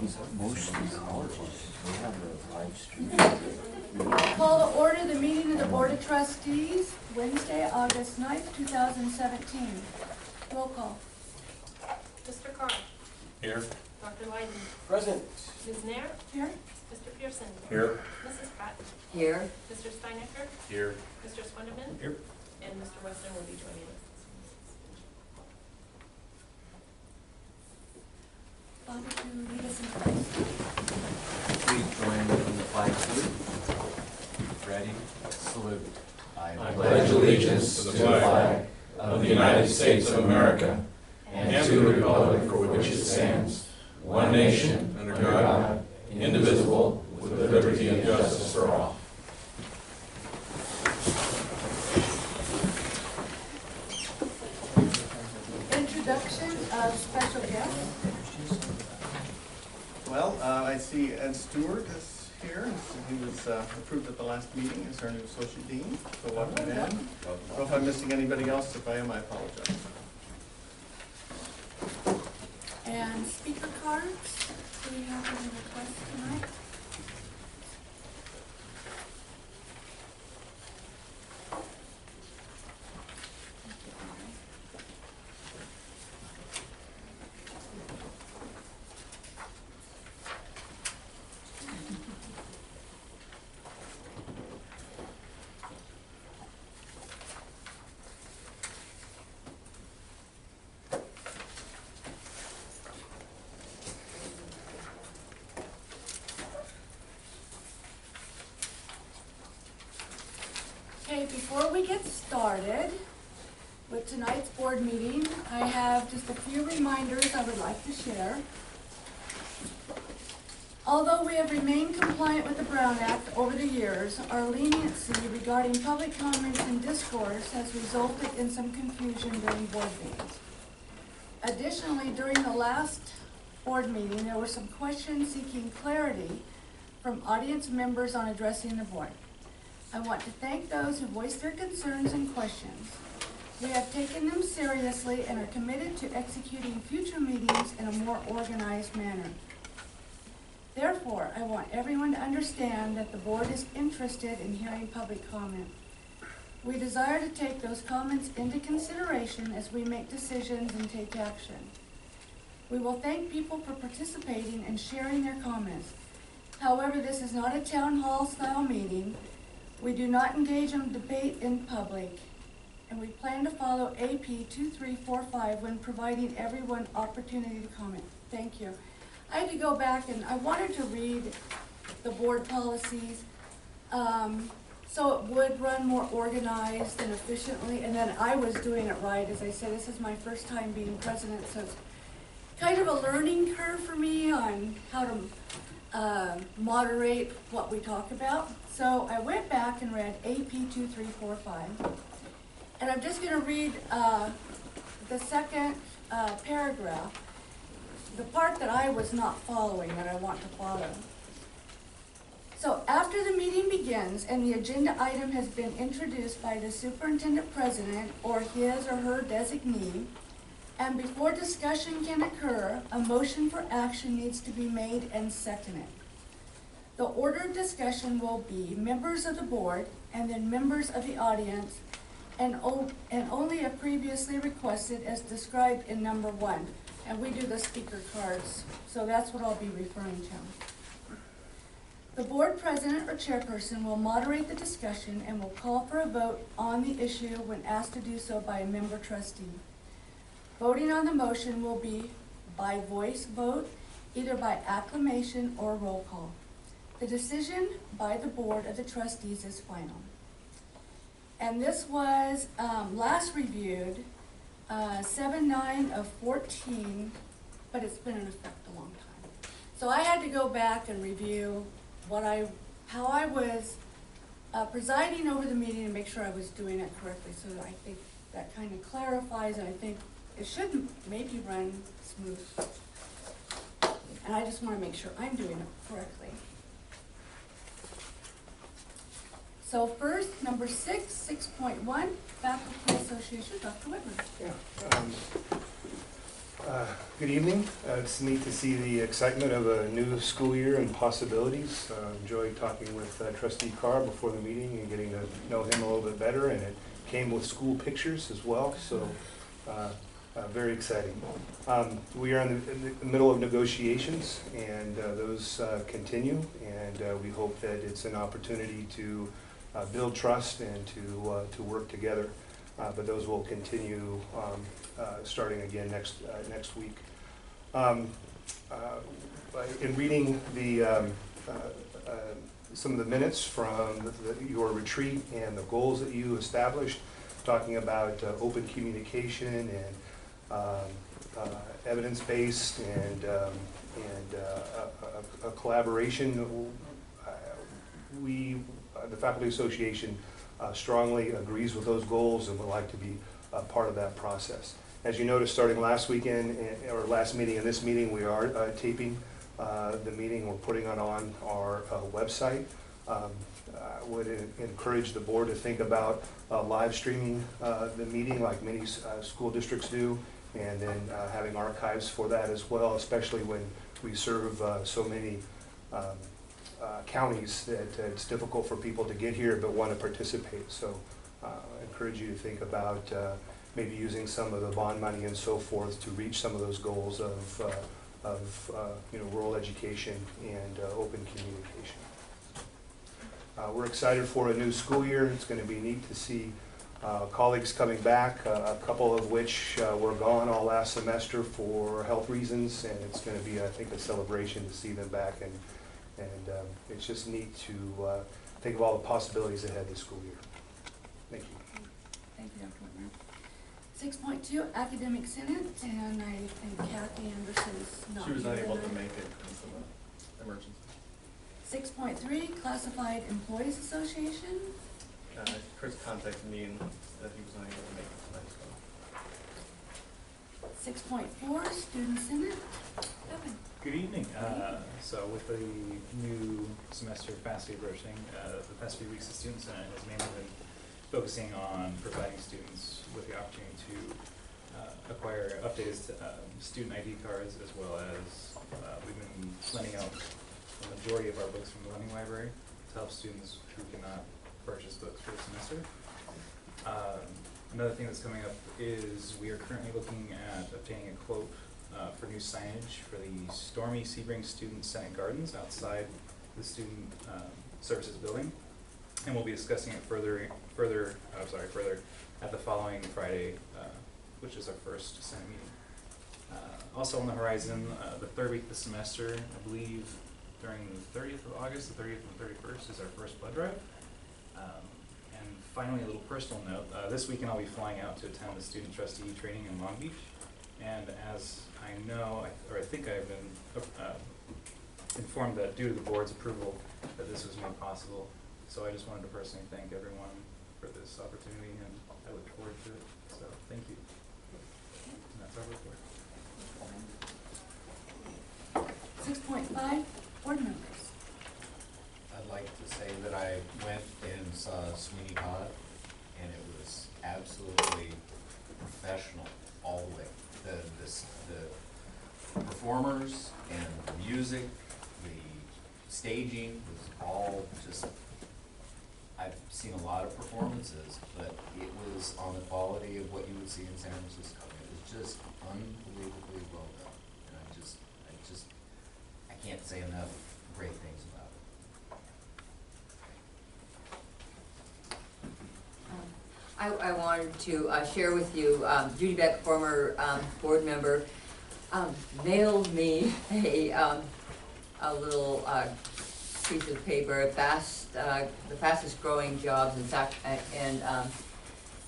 Most of the colleges, they have a live stream. Call to order the meeting of the Board of Trustees, Wednesday, August 9th, 2017. Roll call. Mr. Carr. Here. Dr. Leiden. Present. Ms. Nair. Here. Mr. Pearson. Here. Mrs. Pratt. Here. Mr. Steinecker. Here. Mr. Swendeman. Here. And Mr. Weston will be joining us. Father, to lead us in prayer. Please join me in the flag salute. Ready? Salute. I pledge allegiance to the flag of the United States of America and to the republic for which it stands, one nation, under God, indivisible, with liberty and justice for all. Introduction of special guests. Well, I see Ed Stewart is here. He was approved at the last meeting as our new associate dean. So welcome, Ed. I don't know if I'm missing anybody else. If I am, I apologize. And speaker cards. Do we have any requests tonight? Okay, before we get started with tonight's board meeting, I have just a few reminders I would like to share. Although we have remained compliant with the Brown Act over the years, our leniency regarding public comments and discourse has resulted in some confusion during board meetings. Additionally, during the last board meeting, there were some questions seeking clarity from audience members on addressing the board. I want to thank those who voiced their concerns and questions. We have taken them seriously and are committed to executing future meetings in a more organized manner. Therefore, I want everyone to understand that the board is interested in hearing public comment. We desire to take those comments into consideration as we make decisions and take action. We will thank people for participating and sharing their comments. However, this is not a town hall style meeting. We do not engage in debate in public, and we plan to follow AP 2345 when providing everyone opportunity to comment. Thank you. I had to go back and I wanted to read the board policies so it would run more organized and efficiently, and then I was doing it right. As I said, this is my first time being president, so it's kind of a learning curve for me on how to moderate what we talk about. So I went back and read AP 2345, and I'm just going to read the second paragraph, the part that I was not following that I want to follow. So after the meeting begins and the agenda item has been introduced by the superintendent president or his or her designee, and before discussion can occur, a motion for action needs to be made and seconded. The order of discussion will be members of the board and then members of the audience, and only if previously requested as described in number 1. And we do the speaker cards, so that's what I'll be referring to. The board president or chairperson will moderate the discussion and will call for a vote on the issue when asked to do so by a member trustee. Voting on the motion will be by voice vote, either by acclamation or roll call. The decision by the board of the trustees is final. And this was last reviewed 7/9 of 14, but it's been in effect a long time. So I had to go back and review how I was presiding over the meeting and make sure I was doing it correctly. So I think that kind of clarifies, and I think it should maybe run smooth. And I just want to make sure I'm doing it correctly. So first, number 6.1, Faculty Association, Dr. Whitman. Yeah. Good evening. It's neat to see the excitement of a new school year and possibilities. Enjoyed talking with Trustee Carr before the meeting and getting to know him a little bit better, and it came with school pictures as well, so very exciting. We are in the middle of negotiations, and those continue, and we hope that it's an opportunity to build trust and to work together. But those will continue starting again next week. In reading some of the minutes from your retreat and the goals that you established, talking about open communication and evidence-based and a collaboration, the Faculty Association strongly agrees with those goals and would like to be a part of that process. As you noticed, starting last weekend, or last meeting and this meeting, we are taping the meeting. We're putting it on our website. I would encourage the board to think about live streaming the meeting like many school districts do, and then having archives for that as well, especially when we serve so many counties that it's difficult for people to get here but want to participate. So I encourage you to think about maybe using some of the bond money and so forth to reach some of those goals of rural education and open communication. We're excited for a new school year. It's going to be neat to see colleagues coming back, a couple of which were gone all last semester for health reasons, and it's going to be, I think, a celebration to see them back, and it's just neat to think of all the possibilities ahead this school year. Thank you. Thank you, Dr. Whitmer. 6.2, Academic Senate, and I think Kathy Anderson is not She was here unable to tonight. make it because of an emergency. 6.3, Classified Employees Association. Chris contacted me and that he was unable to make it tonight. 6.4, Student Senate. Evan. Good evening. So with the new semester fastly approaching, the past few weeks the Student Senate has mainly been focusing on providing students with the opportunity to acquire updated student ID cards, as well as we've been lending out the majority of our books from the lending library to help students who cannot purchase books for the semester. Another thing that's coming up is we are currently looking at obtaining a quote for new signage for the Stormy Sebring Student Senate Gardens outside the Student Services Building, and we'll be discussing it further at the following Friday, which is our first Senate meeting. Also on the horizon, the third week of the semester, I believe during the 30th of August, the 30th and 31st is our first blood drive. And finally, a little personal note, this weekend I'll be flying out to attend the student trustee training in Long Beach. And as I know, or I think I've been informed that due to the board's approval that this was made possible. So I just wanted to personally thank everyone for this opportunity, and I look forward to it. So thank you. And that's our report. 6.5, board members. I'd like to say that I went and saw Sweeney Todd, and it was absolutely professional all the way. The performers and the music, the staging was all just, I've seen a lot of performances, but it was on the quality of what you would see in San Francisco. It was just unbelievably well done, and I can't say enough great things about it. I wanted to share with you, Judy Beck, former board member, mailed me a little piece of paper, the fastest growing jobs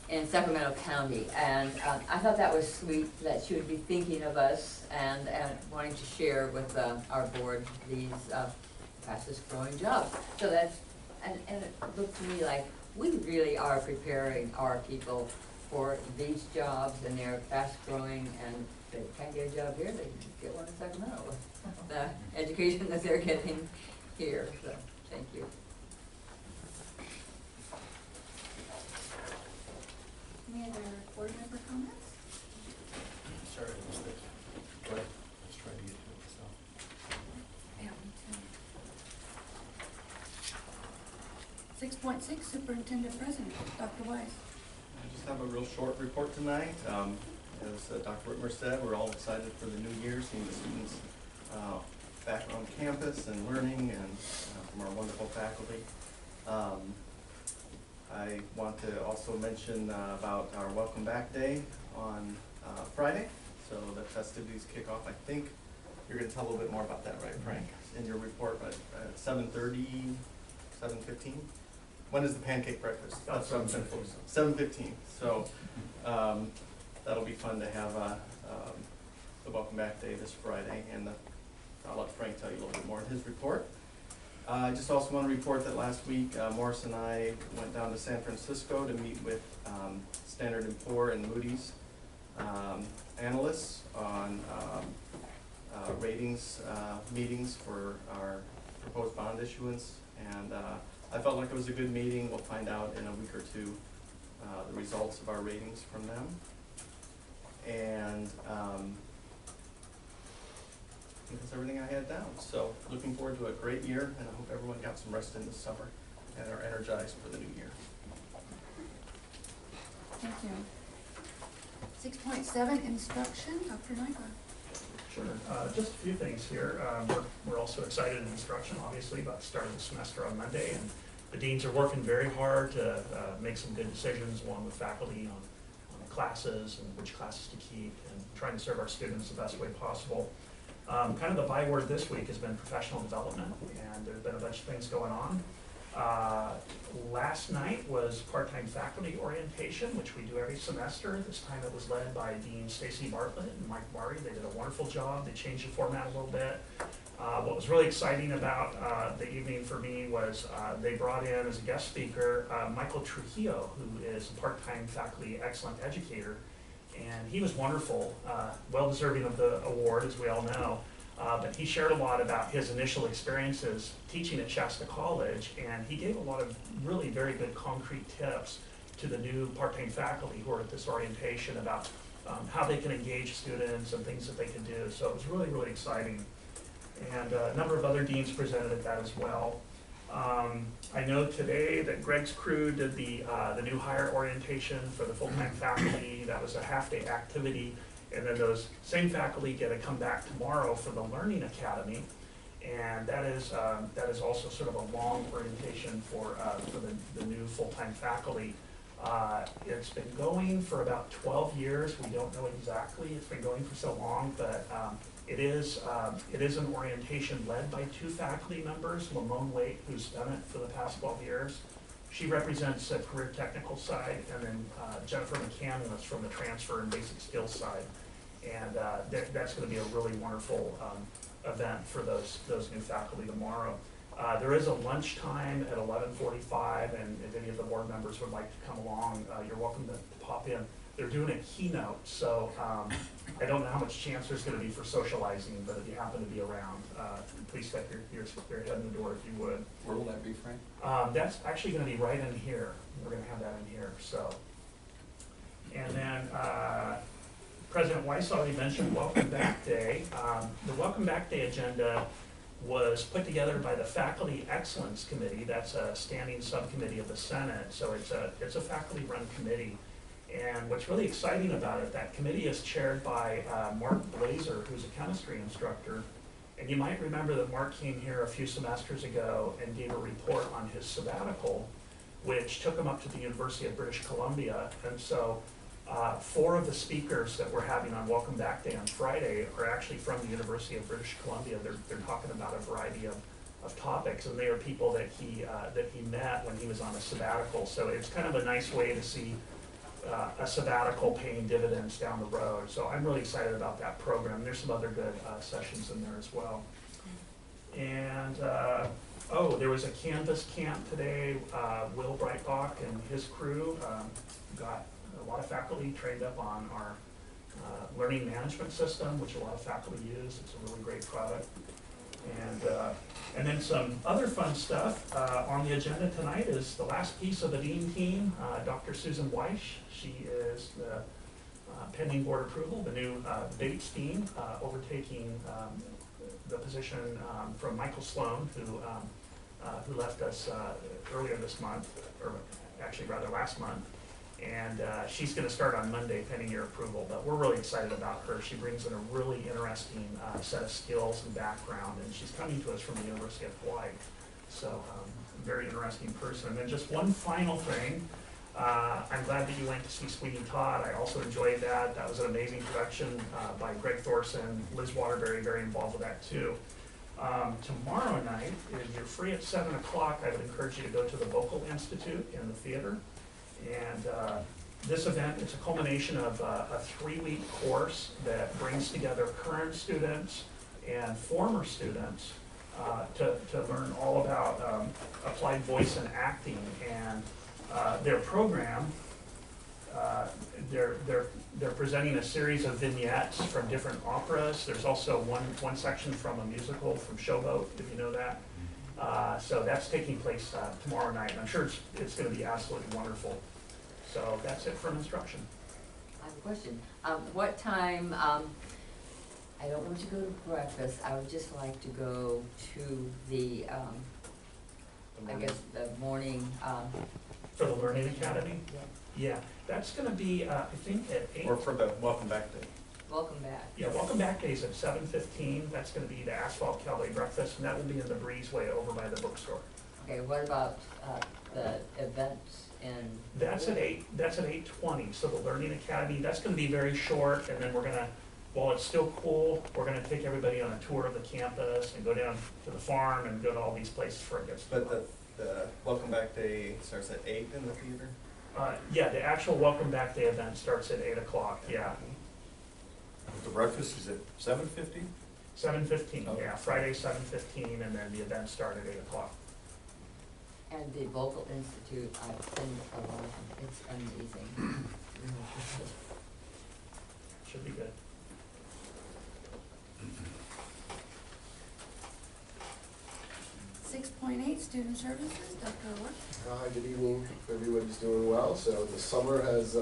in Sacramento County, and I thought that was sweet that she would be thinking of us and wanting to share with our board these fastest growing jobs. So that's, and it looked to me like we really are preparing our people for these jobs, and they're fast growing, and if they can't get a job here, they can get one in Sacramento with the education that they're getting here. So thank you. Any other board member comments? Sorry, I missed it. 6.6, Superintendent President, Dr. Weiss. I just have a real short report tonight. As Dr. Whitmer said, we're all excited for the new year, seeing the students back on campus and learning, and from our wonderful faculty. I want to also mention about our Welcome Back Day on Friday. So the festivities kick off. I think you're going to tell a little bit more about that, right, Frank, in your report, but at 7:30, 7:15? When is the pancake breakfast? 7:15. 7:15. So that'll be fun to have the Welcome Back Day this Friday, and I'll let Frank tell you a little bit more in his report. I just also want to report that last week, Morris and I went down to San Francisco to meet with Standard & Poor and Moody's analysts on ratings meetings for our proposed bond issuance, and I felt like it was a good meeting. We'll find out in a week or two the results of our ratings from them. And I think that's everything I had down. So looking forward to a great year, and I hope everyone got some rest in this summer and are energized for the new year. Thank you. 6.7, instruction, Dr. Nygaard. Sure. Just a few things here. We're also excited in instruction, obviously, about the start of the semester on Monday, and the deans are working very hard to make some good decisions along with faculty on classes and which classes to keep, and trying to serve our students the best way possible. Kind of the byword this week has been professional development, and there's been a bunch of things going on. Last night was part-time faculty orientation, which we do every semester. This time it was led by Dean Stacy Bartlett and Mike Murray. They did a wonderful job. They changed the format a little bit. What was really exciting about the evening for me was they brought in as a guest speaker Michael Trujillo, who is a part-time faculty excellent educator. And he was wonderful, well deserving of the award, as we all know. But he shared a lot about his initial experiences teaching at Shasta College, and he gave a lot of really very good concrete tips to the new part-time faculty who are at this orientation about how they can engage students and things that they can do. So it was really, really exciting. And a number of other deans presented at that as well. I know today that Greg's crew did the new hire orientation for the full-time faculty. That was a half-day activity. And then those same faculty get to come back tomorrow for the Learning Academy. And that is also sort of a long orientation for the new full-time faculty. It's been going for about 12 years. We don't know exactly. It's been going for so long, but it is an orientation led by two faculty members, Lamone Waite, who's done it for the past 12 years. She represents the career technical side, and then Jennifer McCann is from the transfer and basic skills side. And that's going to be a really wonderful event for those new faculty tomorrow. There is a lunchtime at 11:45, and if any of the board members would like to come along, you're welcome to pop in. They're doing a keynote, so I don't know how much chance there's going to be for socializing, but if you happen to be around, please stick your head in the door if you would. Where will that be, Frank? That's actually going to be right in here. We're going to have that in here. So, and then President Weiss already mentioned Welcome Back Day. The Welcome Back Day agenda was put together by the Faculty Excellence Committee. That's a standing subcommittee of the Senate. So it's a faculty-run committee. And what's really exciting about it, that committee is chaired by Mark Blazer, who's a chemistry instructor. And you might remember that Mark came here a few semesters ago and gave a report on his sabbatical, which took him up to the University of British Columbia. And so 4 of the speakers that we're having on Welcome Back Day on Friday are actually from the University of British Columbia. They're talking about a variety of topics, and they are people that he met when he was on a sabbatical. So it's kind of a nice way to see a sabbatical paying dividends down the road. So I'm really excited about that program. There's some other good sessions in there as well. And there was a Canvas camp today. Will Breitbach and his crew got a lot of faculty trained up on our learning management system, which a lot of faculty use. It's a really great product. And then some other fun stuff on the agenda tonight is the last piece of the Dean team, Dr. Susan Weiss. She is the pending board approval, the new Bates Dean, overtaking the position from Michael Sloan, who who left us earlier this month, or actually rather last month. And she's going to start on Monday pending your approval, but we're really excited about her. She brings in a really interesting set of skills and background, and she's coming to us from the University of Hawaii. So very interesting person. And then just one final thing, I'm glad that you went to see Sweeney Todd. I also enjoyed that. That was an amazing production by Greg Thorson, Liz Waterbury, very involved with that too. Tomorrow night, if you're free at 7 o'clock, I would encourage you to go to the Vocal Institute in the theater. And this event, it's a culmination of a 3-week course that brings together current students and former students to learn all about applied voice and acting. And their program, they're presenting a series of vignettes from different operas. There's also one section from a musical from Showboat, if you know that. So that's taking place tomorrow night, and I'm sure it's going to be absolutely wonderful. So that's it from instruction. I have a question. What time, I don't want to go to breakfast, I would just like to go to the, I guess, the morning, For the Learning Academy? Yeah, that's going to be, I think, at 8. Or for the Welcome Back Day. welcome back. Yeah, Welcome Back Day is at 7:15. That's going to be the Asphalt Cowboy Breakfast, and that will be in the Breezeway over by the bookstore. Okay, what about, the events in? That's at 8. That's at 8:20. So the Learning Academy, that's going to be very short, and then we're going to, while it's still cool, we're going to take everybody on a tour of the campus and go down to the farm and go to all these places for it gets. But the Welcome Back Day starts at 8 in the theater? Yeah, the actual Welcome Back Day event starts at 8 o'clock, yeah. The breakfast is at 7:50? 7:15, Okay. yeah, Friday 7:15, and then the event started at 8 o'clock. And the Vocal Institute, I've been along, it's amazing. Should be good. Student Services, Dr. Orr. Hi, good evening. Hope everybody's doing well. So the summer has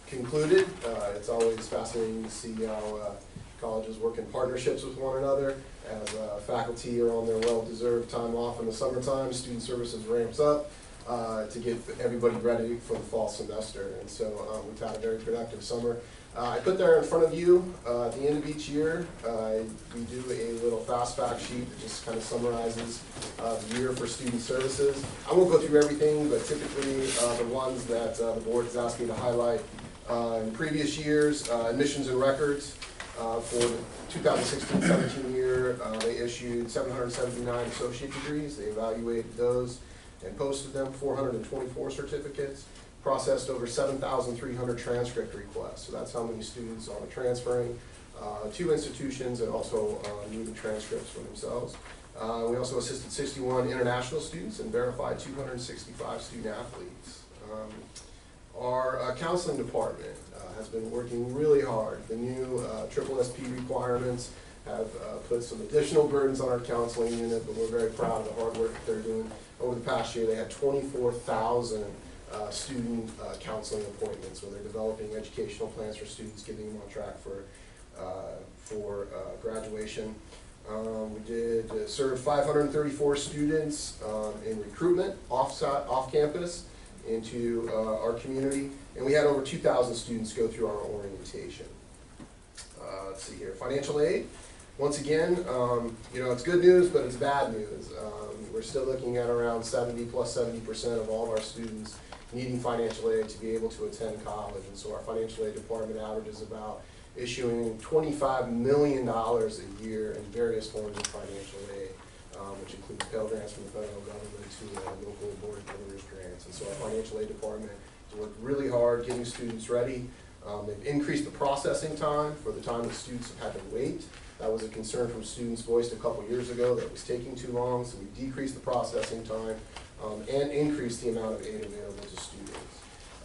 concluded. It's always fascinating to see how colleges work in partnerships with one another. As faculty are on their well-deserved time off in the summertime, Student Services ramps up to get everybody ready for the fall semester. And so we've had a very productive summer. I put there in front of you at the end of each year, we do a little fast fact sheet that just kind of summarizes the year for Student Services. I won't go through everything, but typically the ones that the board has asked me to highlight in previous years, admissions and records. For the 2016-17 year, they issued 779 associate degrees. They evaluated those and posted them, 424 certificates. Processed over 7,300 transcript requests. So that's how many students are transferring to institutions and also needing transcripts for themselves. We also assisted 61 international students and verified 265 student athletes. Our counseling department has been working really hard. The new SSSP requirements have put some additional burdens on our counseling unit, but we're very proud of the hard work that they're doing. Over the past year, they had 24,000 student counseling appointments where they're developing educational plans for students, getting them on track for graduation. We did serve 534 students in recruitment off campus into our community, and we had over 2,000 students go through our orientation. Let's see here, financial aid. Once again, you know, it's good news, but it's bad news. We're still looking at around 70% of all of our students needing financial aid to be able to attend college. And so our financial aid department averages about issuing $25 million a year in various forms of financial aid, which includes Pell Grants from the federal government to local board of governors grants. And so our financial aid department has worked really hard getting students ready. They've increased the processing time for the time that students have had to wait. That was a concern from students voiced a couple years ago that it was taking too long, so we decreased the processing time and increased the amount of aid available to students.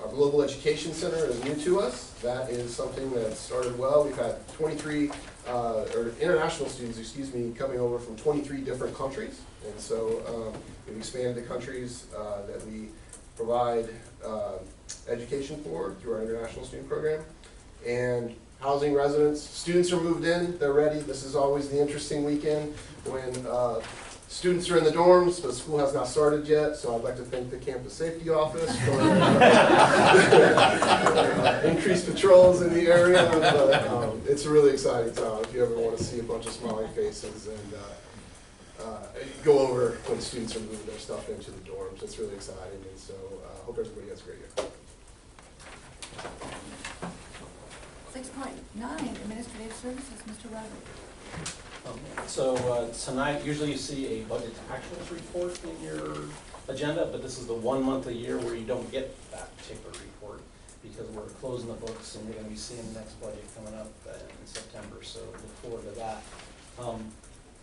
Our Global Education Center is new to us. That is something that started well. We've had 23, or international students, excuse me, coming over from 23 different countries. And so we've expanded the countries that we provide education for through our international student program. And housing residents, students are moved in, they're ready. This is always the interesting weekend when Students are in the dorms, but school has not started yet, so I'd like to thank the campus safety office for increased patrols in the area. But it's a really exciting time if you ever want to see a bunch of smiling faces and go over when students are moving their stuff into the dorms. It's really exciting, and so I hope everybody has a great year. 6.9, Administrative Services, Mr. Roderick. So tonight, usually you see a budget to actuals report in your agenda, but this is the 1 month a year where you don't get that particular report because we're closing the books and you're going to be seeing the next budget coming up in September, so look forward to that.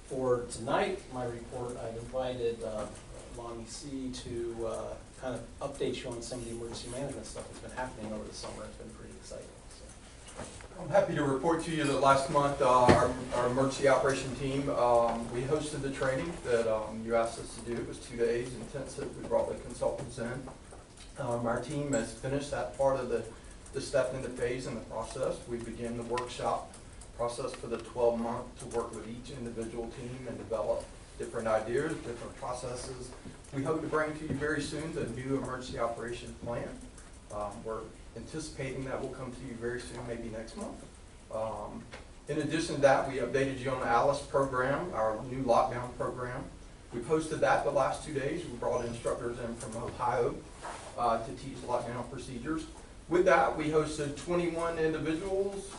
For tonight, my report, I've invited Lonnie C. to kind of update you on some of the emergency management stuff that's been happening over the summer. It's been pretty exciting. I'm happy to report to you that last month our emergency operation team, we hosted the training that you asked us to do. It was 2 days intensive. We brought the consultants in. Our team has finished that part of the step into phase in the process. We began the workshop process for the 12-month to work with each individual team and develop different ideas, different processes. We hope to bring to you very soon the new emergency operations plan. We're anticipating that will come to you very soon, maybe next month. In addition to that, we updated you on the ALICE program, our new lockdown program. We posted that the last 2 days. We brought instructors in from Ohio to teach lockdown procedures. With that, we hosted 21 individuals,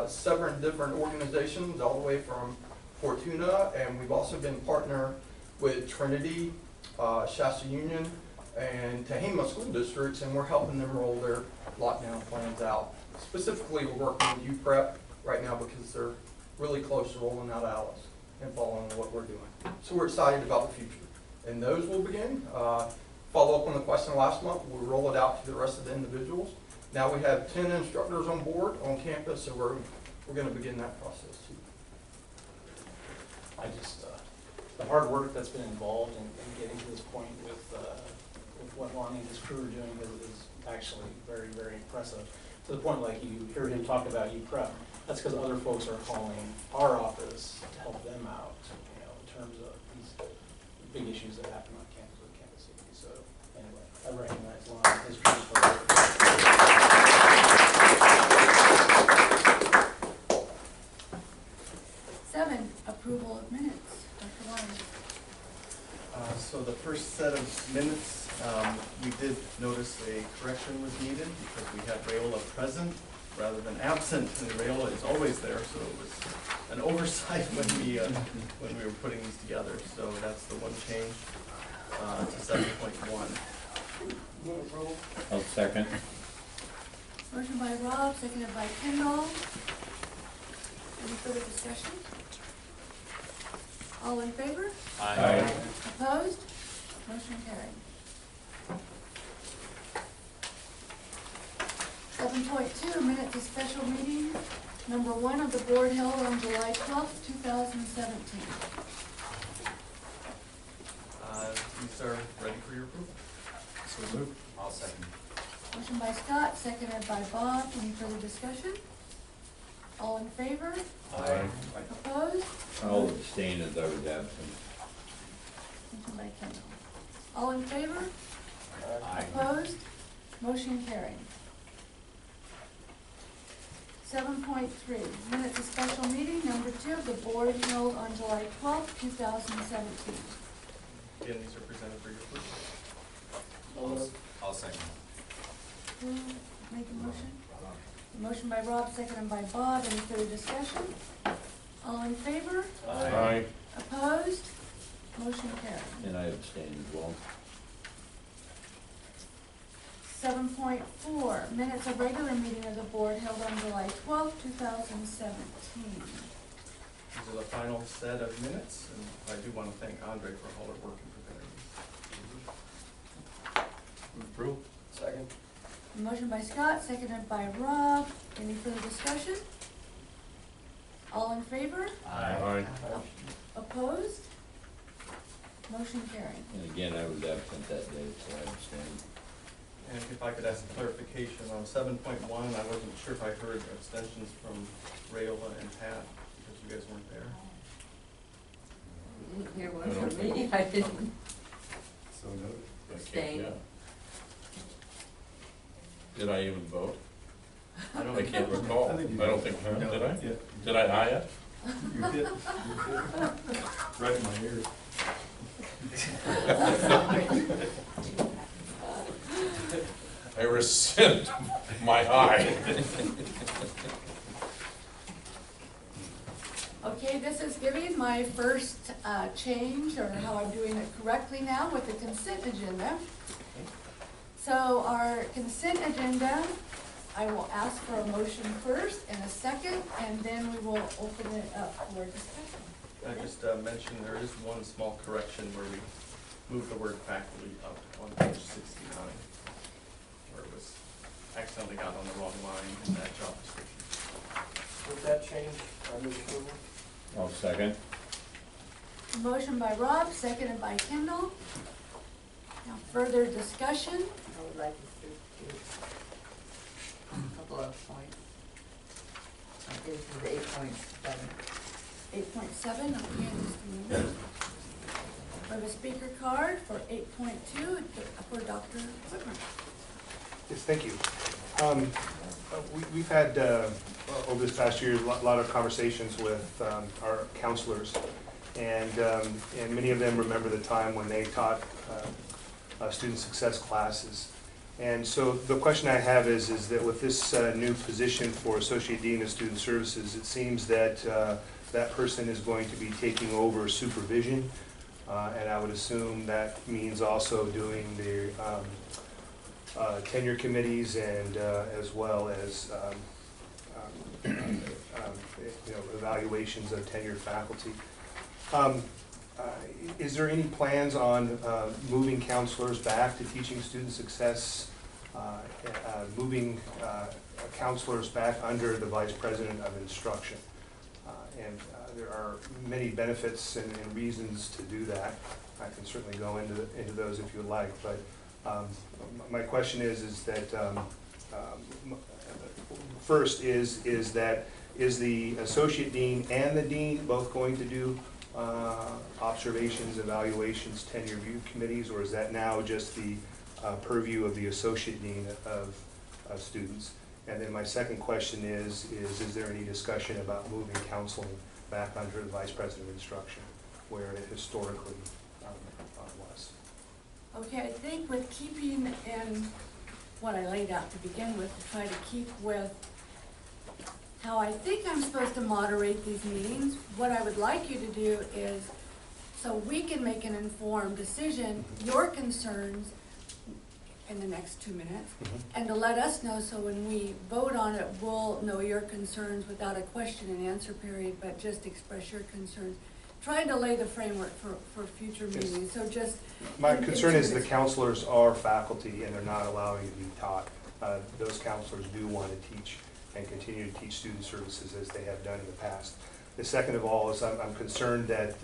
7 different organizations, all the way from Fortuna, and we've also been partnered with Trinity, Shasta Union, and Tehama school districts, and we're helping them roll their lockdown plans out. Specifically, we're working with UPrep right now because they're really close to rolling out ALICE and following what we're doing. So we're excited about the future. And those will begin. Follow up on the question last month, we'll roll it out to the rest of the individuals. Now we have 10 instructors on board on campus, so we're going to begin that process too. I just, the hard work that's been involved in getting to this point with what Lonnie and his crew are doing is actually very, very impressive. To the point, like you heard him talk about UPrep, that's because other folks are calling our office to help them out, you know, in terms of these big issues that happen on campus with campus safety. So anyway, I recognize Lonnie and his crew for that. 7, approval of minutes. Dr. Wise. So the first set of minutes, we did notice a correction was needed because we had Rayola present rather than absent, and Rayola is always there, so it was an oversight when we were putting these together. So that's the one change to 7.1. I'll second. Motion by Rob, seconded by Kendall. Any further discussion? All in favor? Aye. Opposed? Motion carried. 7.2, minutes of special meeting number 1 of the board held on July 12th, 2017. These are ready for your approval. So moved. I'll second. Motion by Scott, seconded by Bob. Any further discussion? All in favor? Aye. Opposed? I'll abstain as I was absent. Motion by Kendall. All in favor? Aye. Opposed? Motion carried. 7.3, minutes of special meeting number 2 of the board held on July 12th, 2017. Again, these are presented for your approval. I'll second. Who made the motion? Motion by Rob, seconded by Bob. Any further discussion? All in favor? Aye. Opposed? Motion carried. And I abstain as well. 7.4, minutes of regular meeting of the board held on July 12th, 2017. These are the final set of minutes, and I do want to thank Andre for all her work in preparing these. Approve. Second. Motion by Scott, seconded by Rob. Any further discussion? All in favor? Aye. Opposed? Motion carried. And again, I was absent that day, so I abstained. And if I could ask clarification on 7.1, I wasn't sure if I heard abstentions from Rayola and Pat because you guys weren't there. didn't hear one from me, I didn't. So noted. Abstain. Yeah. Did I even vote? I don't I can't recall. I think you I don't think, huh, No. did I? Yeah. Did I aye it? You did, right in my ears. I rescind my aye. Okay, this is giving my first change, or how I'm doing it correctly now with the consent agenda. So our consent agenda, I will ask for a motion first and a second, and then we will open it up for discussion. I just mentioned there is one small correction where we moved the word faculty up on page 69, where it was accidentally got on the wrong line in that job description. With that change, I move approval. I'll second. Motion by Rob, seconded by Kendall. Now further discussion. I would like to speak to a couple of points. This is 8.7. 8.7, okay, just a minute. We have a speaker card for 8.2 for Dr. Whitmer. Yes, thank you. We've had, over this past year, a lot of conversations with our counselors, and many of them remember the time when they taught student success classes. And so the question I have is that with this new position for Associate Dean of Student Services, it seems that that person is going to be taking over supervision, and I would assume that means also doing the tenure committees and as well as evaluations of tenured faculty. Is there any plans on moving counselors back to teaching student success, moving counselors back under the Vice President of Instruction? And there are many benefits and reasons to do that. I can certainly go into those if you would like, but my question is that first is the associate dean and the dean both going to do observations, evaluations, tenure review committees, or is that now just the purview of the associate dean of students? And then my second question is there any discussion about moving counseling back under the Vice President of Instruction, where it historically was? Okay, I think with keeping in what I laid out to begin with, to try to keep with how I think I'm supposed to moderate these meetings, what I would like you to do is, so we can make an informed decision, your concerns in the next 2 minutes, and to let us know so when we vote on it, we'll know your concerns without a question and answer period, but just express your concerns. Trying to lay the framework for future meetings, so just. My concern is the counselors are faculty and they're not allowing to be taught. Those counselors do want to teach and continue to teach student services as they have done in the past. The second of all is I'm concerned that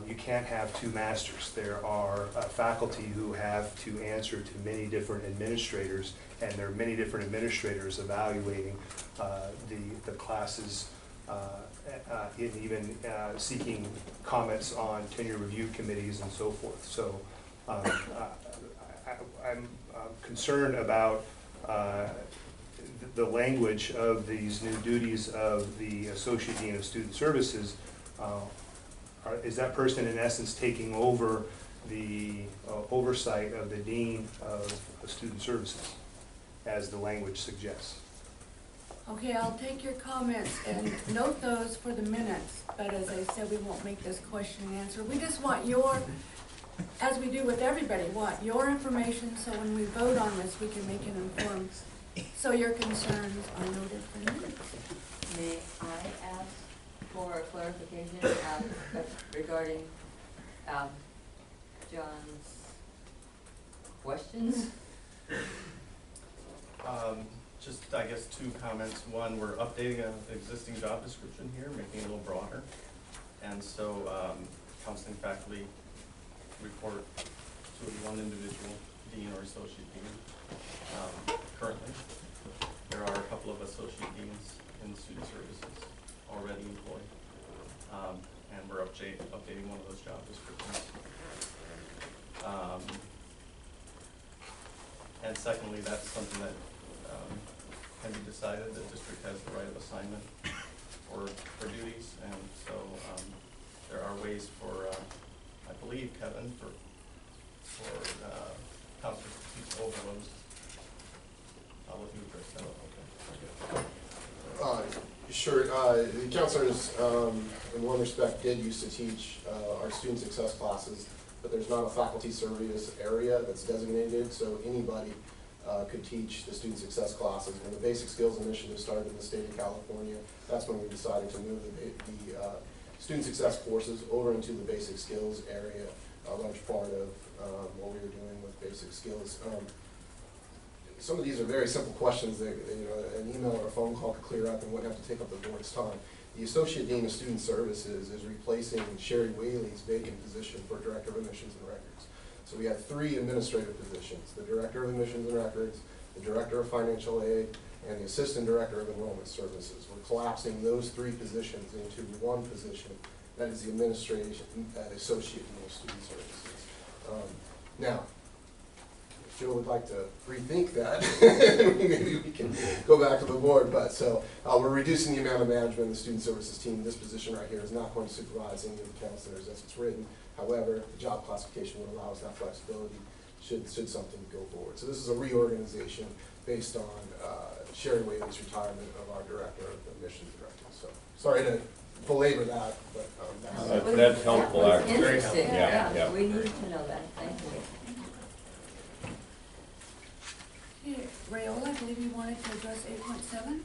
you can't have two masters. There are faculty who have to answer to many different administrators, and there are many different administrators evaluating the classes and even seeking comments on tenure review committees and so forth. So I'm concerned about the language of these new duties of the Associate Dean of Student Services. Is that person in essence taking over the oversight of the Dean of Student Services, as the language suggests? Okay, I'll take your comments and note those for the minutes, but as I said, we won't make this question and answer. We just want your, as we do with everybody, want your information so when we vote on this, we can make an informed, so your concerns are noted for the minutes. May I ask for a clarification regarding John's questions? Just, I guess, two comments. One, we're updating an existing job description here, making it a little broader. And so counseling faculty report to one individual dean or associate dean. Currently, there are a couple of associate deans in student services already employed. and we're updating one of those job descriptions. And secondly, that's something that can be decided. The district has the right of assignment for duties, and so there are ways for, I believe, Kevin, for counselors to teach over those. I'll let you address that. Okay. Sure. The counselors, in one respect, did used to teach our student success classes, but there's not a faculty service area that's designated, so anybody could teach the student success classes. When the Basic Skills Initiative started in the state of California, that's when we decided to move the student success courses over into the basic skills area, a large part of what we were doing with basic skills. Some of these are very simple questions that an email or a phone call could clear up and wouldn't have to take up the board's time. The Associate Dean of Student Services is replacing Sherry Whaley's vacant position for Director of Admissions and Records. So we had 3 administrative positions: the Director of Admissions and Records, the Director of Financial Aid, and the Assistant Director of Enrollment Services. We're collapsing those 3 positions into one position, that is the Administration Associate Dean of Student Services. Now, if Jill would like to rethink that, maybe we can go back to the board, but so we're reducing the amount of management in the student services team. This position right here is not going to supervise any of the counselors as it's written. However, the job classification would allow us that flexibility should something go forward. So this is a reorganization based on Sherry Whaley's retirement of our Director of Admissions and Records. So sorry to belabor that, but That's helpful, That was actually. interesting, Yeah. we need to know that, thank you. Okay, Rayola, I believe you wanted to address 8.7?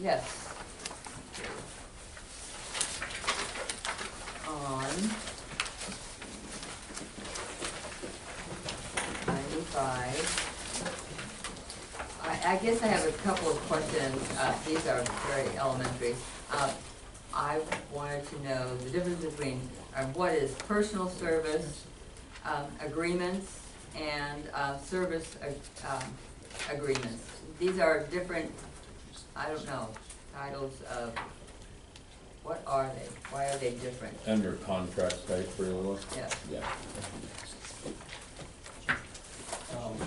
Yes. On 95, I guess I have a couple of questions. These are very elementary. I wanted to know the difference between what is personal service agreements and service agreements. These are different, I don't know, titles of, what are they? Why are they different? Under contract type, really? Yes. Yeah. I'll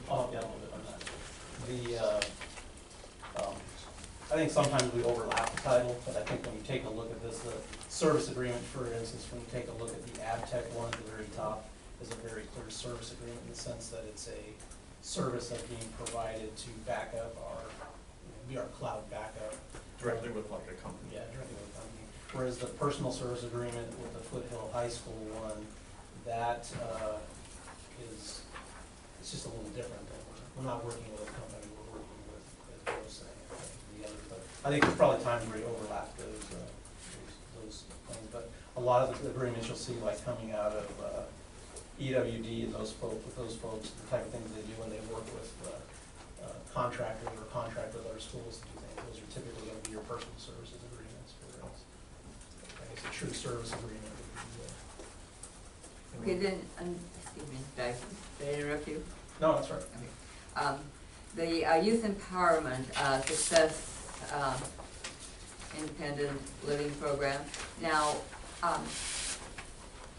help you out a little bit on that. I think sometimes we overlap the title, but I think when you take a look at this, the service agreement, for instance, when you take a look at the ABTEC one at the very top, is a very clear service agreement in the sense that it's a service that's being provided to back up be our cloud backup. Directly with like a company. Yeah, directly with a company. Whereas the personal service agreement with the Foothill High School one, that it's just a little different. We're not working with a company, we're working with, as Joe was saying, the others. But I think there's probably times where you overlap those things. But a lot of the agreements you'll see like coming out of EWD and those folks, the type of things they do when they work with contractors or contract with other schools to do things, those are typically going to be your personal services agreements. Whereas I guess a true service agreement would be Okay, then, excuse me, did I interrupt you? no, that's right. Okay. The youth empowerment success independent living program. Now,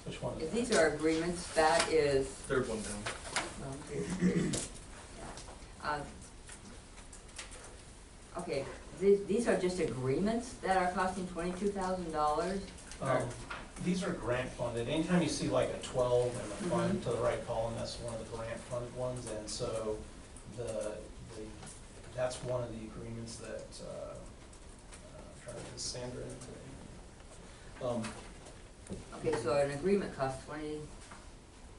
Which one is if that? these are agreements, that is. Third one down. Okay, these are just agreements that are costing $22,000? These are grant funded. Anytime you see like a 12 and a fund to the right column, that's one of the grant funded ones. And so that's one of the agreements that, I'm trying to get Sandra in today. Okay, so an agreement costs 20,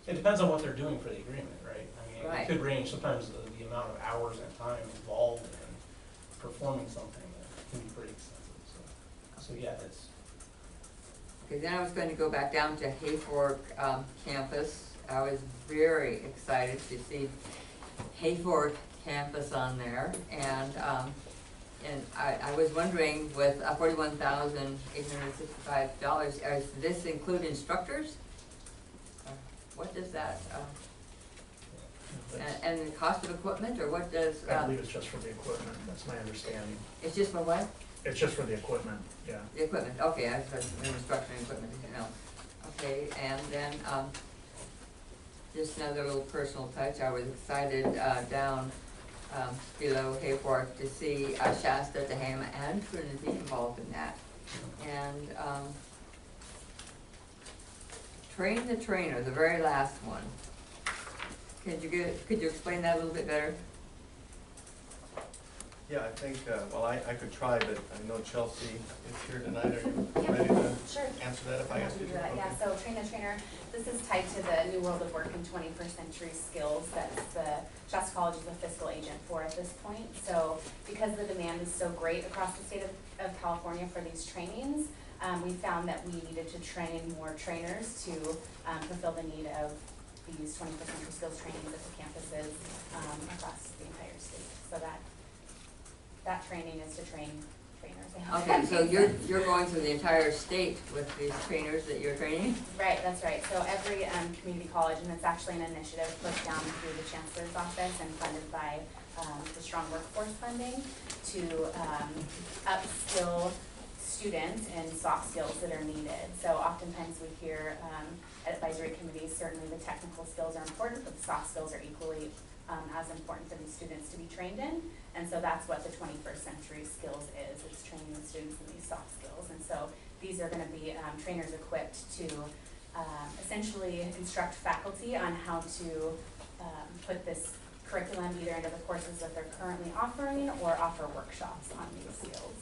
It depends on what they're doing for the agreement, right? I mean, Right. it could range sometimes the amount of hours and time involved in performing something that can be pretty expensive. So yeah, it's. okay, then I was going to go back down to Hayfork campus. I was very excited to see Hayfork campus on there, and I was wondering, with $41,865, does this include instructors? What does that, and the cost of equipment, or what does? I believe it's just for the equipment, that's my understanding. It's just for what? It's just for the equipment, yeah. The equipment, okay, I was instruction equipment, you know. Okay, and then, just another little personal touch, I was excited, down, below Hayfork to see, Shasta, Tehama, and Trinity involved in that. And, Train the Trainer, the very last one. Could you explain that a little bit better? Yeah, I think, well, I could try, but I know Chelsea is here tonight. Are you Yeah, ready to sure. answer that if I ask you to? Yeah, Okay. so Train the Trainer, this is tied to the New World of Work and 21st Century Skills that the Shasta College is a fiscal agent for at this point. So because the demand is so great across the state of California for these trainings, we found that we needed to train more trainers to fulfill the need of these 21st Century Skills trainings at the campuses across the entire state. So that training is to train trainers. Okay, so you're going through the entire state with these trainers that you're training? Right, that's right. So every community college, and it's actually an initiative pushed down through the Chancellor's Office and funded by the Strong Workforce Funding to upskill students in soft skills that are needed. So oftentimes we hear at advisory committees, certainly the technical skills are important, but the soft skills are equally as important for these students to be trained in. And so that's what the 21st Century Skills is. It's training the students in these soft skills. And so these are going to be trainers equipped to essentially instruct faculty on how to put this curriculum either into the courses that they're currently offering or offer workshops on these skills.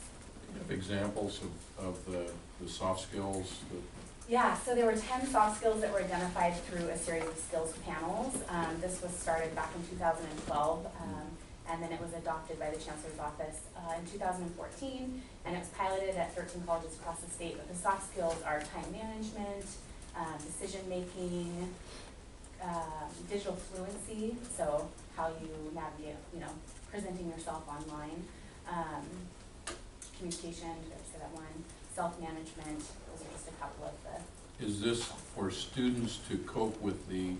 You have examples of the soft skills that Yeah, so there were 10 soft skills that were identified through a series of skills panels. This was started back in 2012, and then it was adopted by the Chancellor's Office in 2014, and it was piloted at 13 colleges across the state. But the soft skills are time management, decision-making, digital fluency, so how you navigate, presenting yourself online, communication, did I say that one? Self-management, those are just a couple of the... Is this for students to cope with the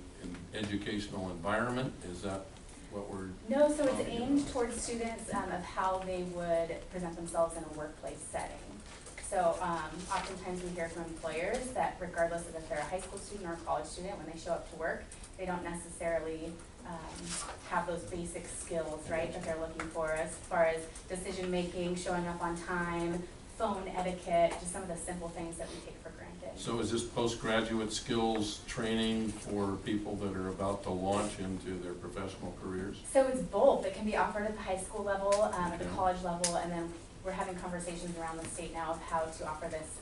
educational environment? Is that what we're... No, so it's aimed towards students of how they would present themselves in a workplace setting. So oftentimes we hear from employers that regardless of if they're a high school student or a college student, when they show up to work, they don't necessarily have those basic skills, right, that they're looking for as far as decision-making, showing up on time, phone etiquette, just some of the simple things that we take for granted. So is this postgraduate skills training for people that are about to launch into their professional careers? So it's both. It can be offered at the high school level, at the college level, and then we're having conversations around the state now of how to offer this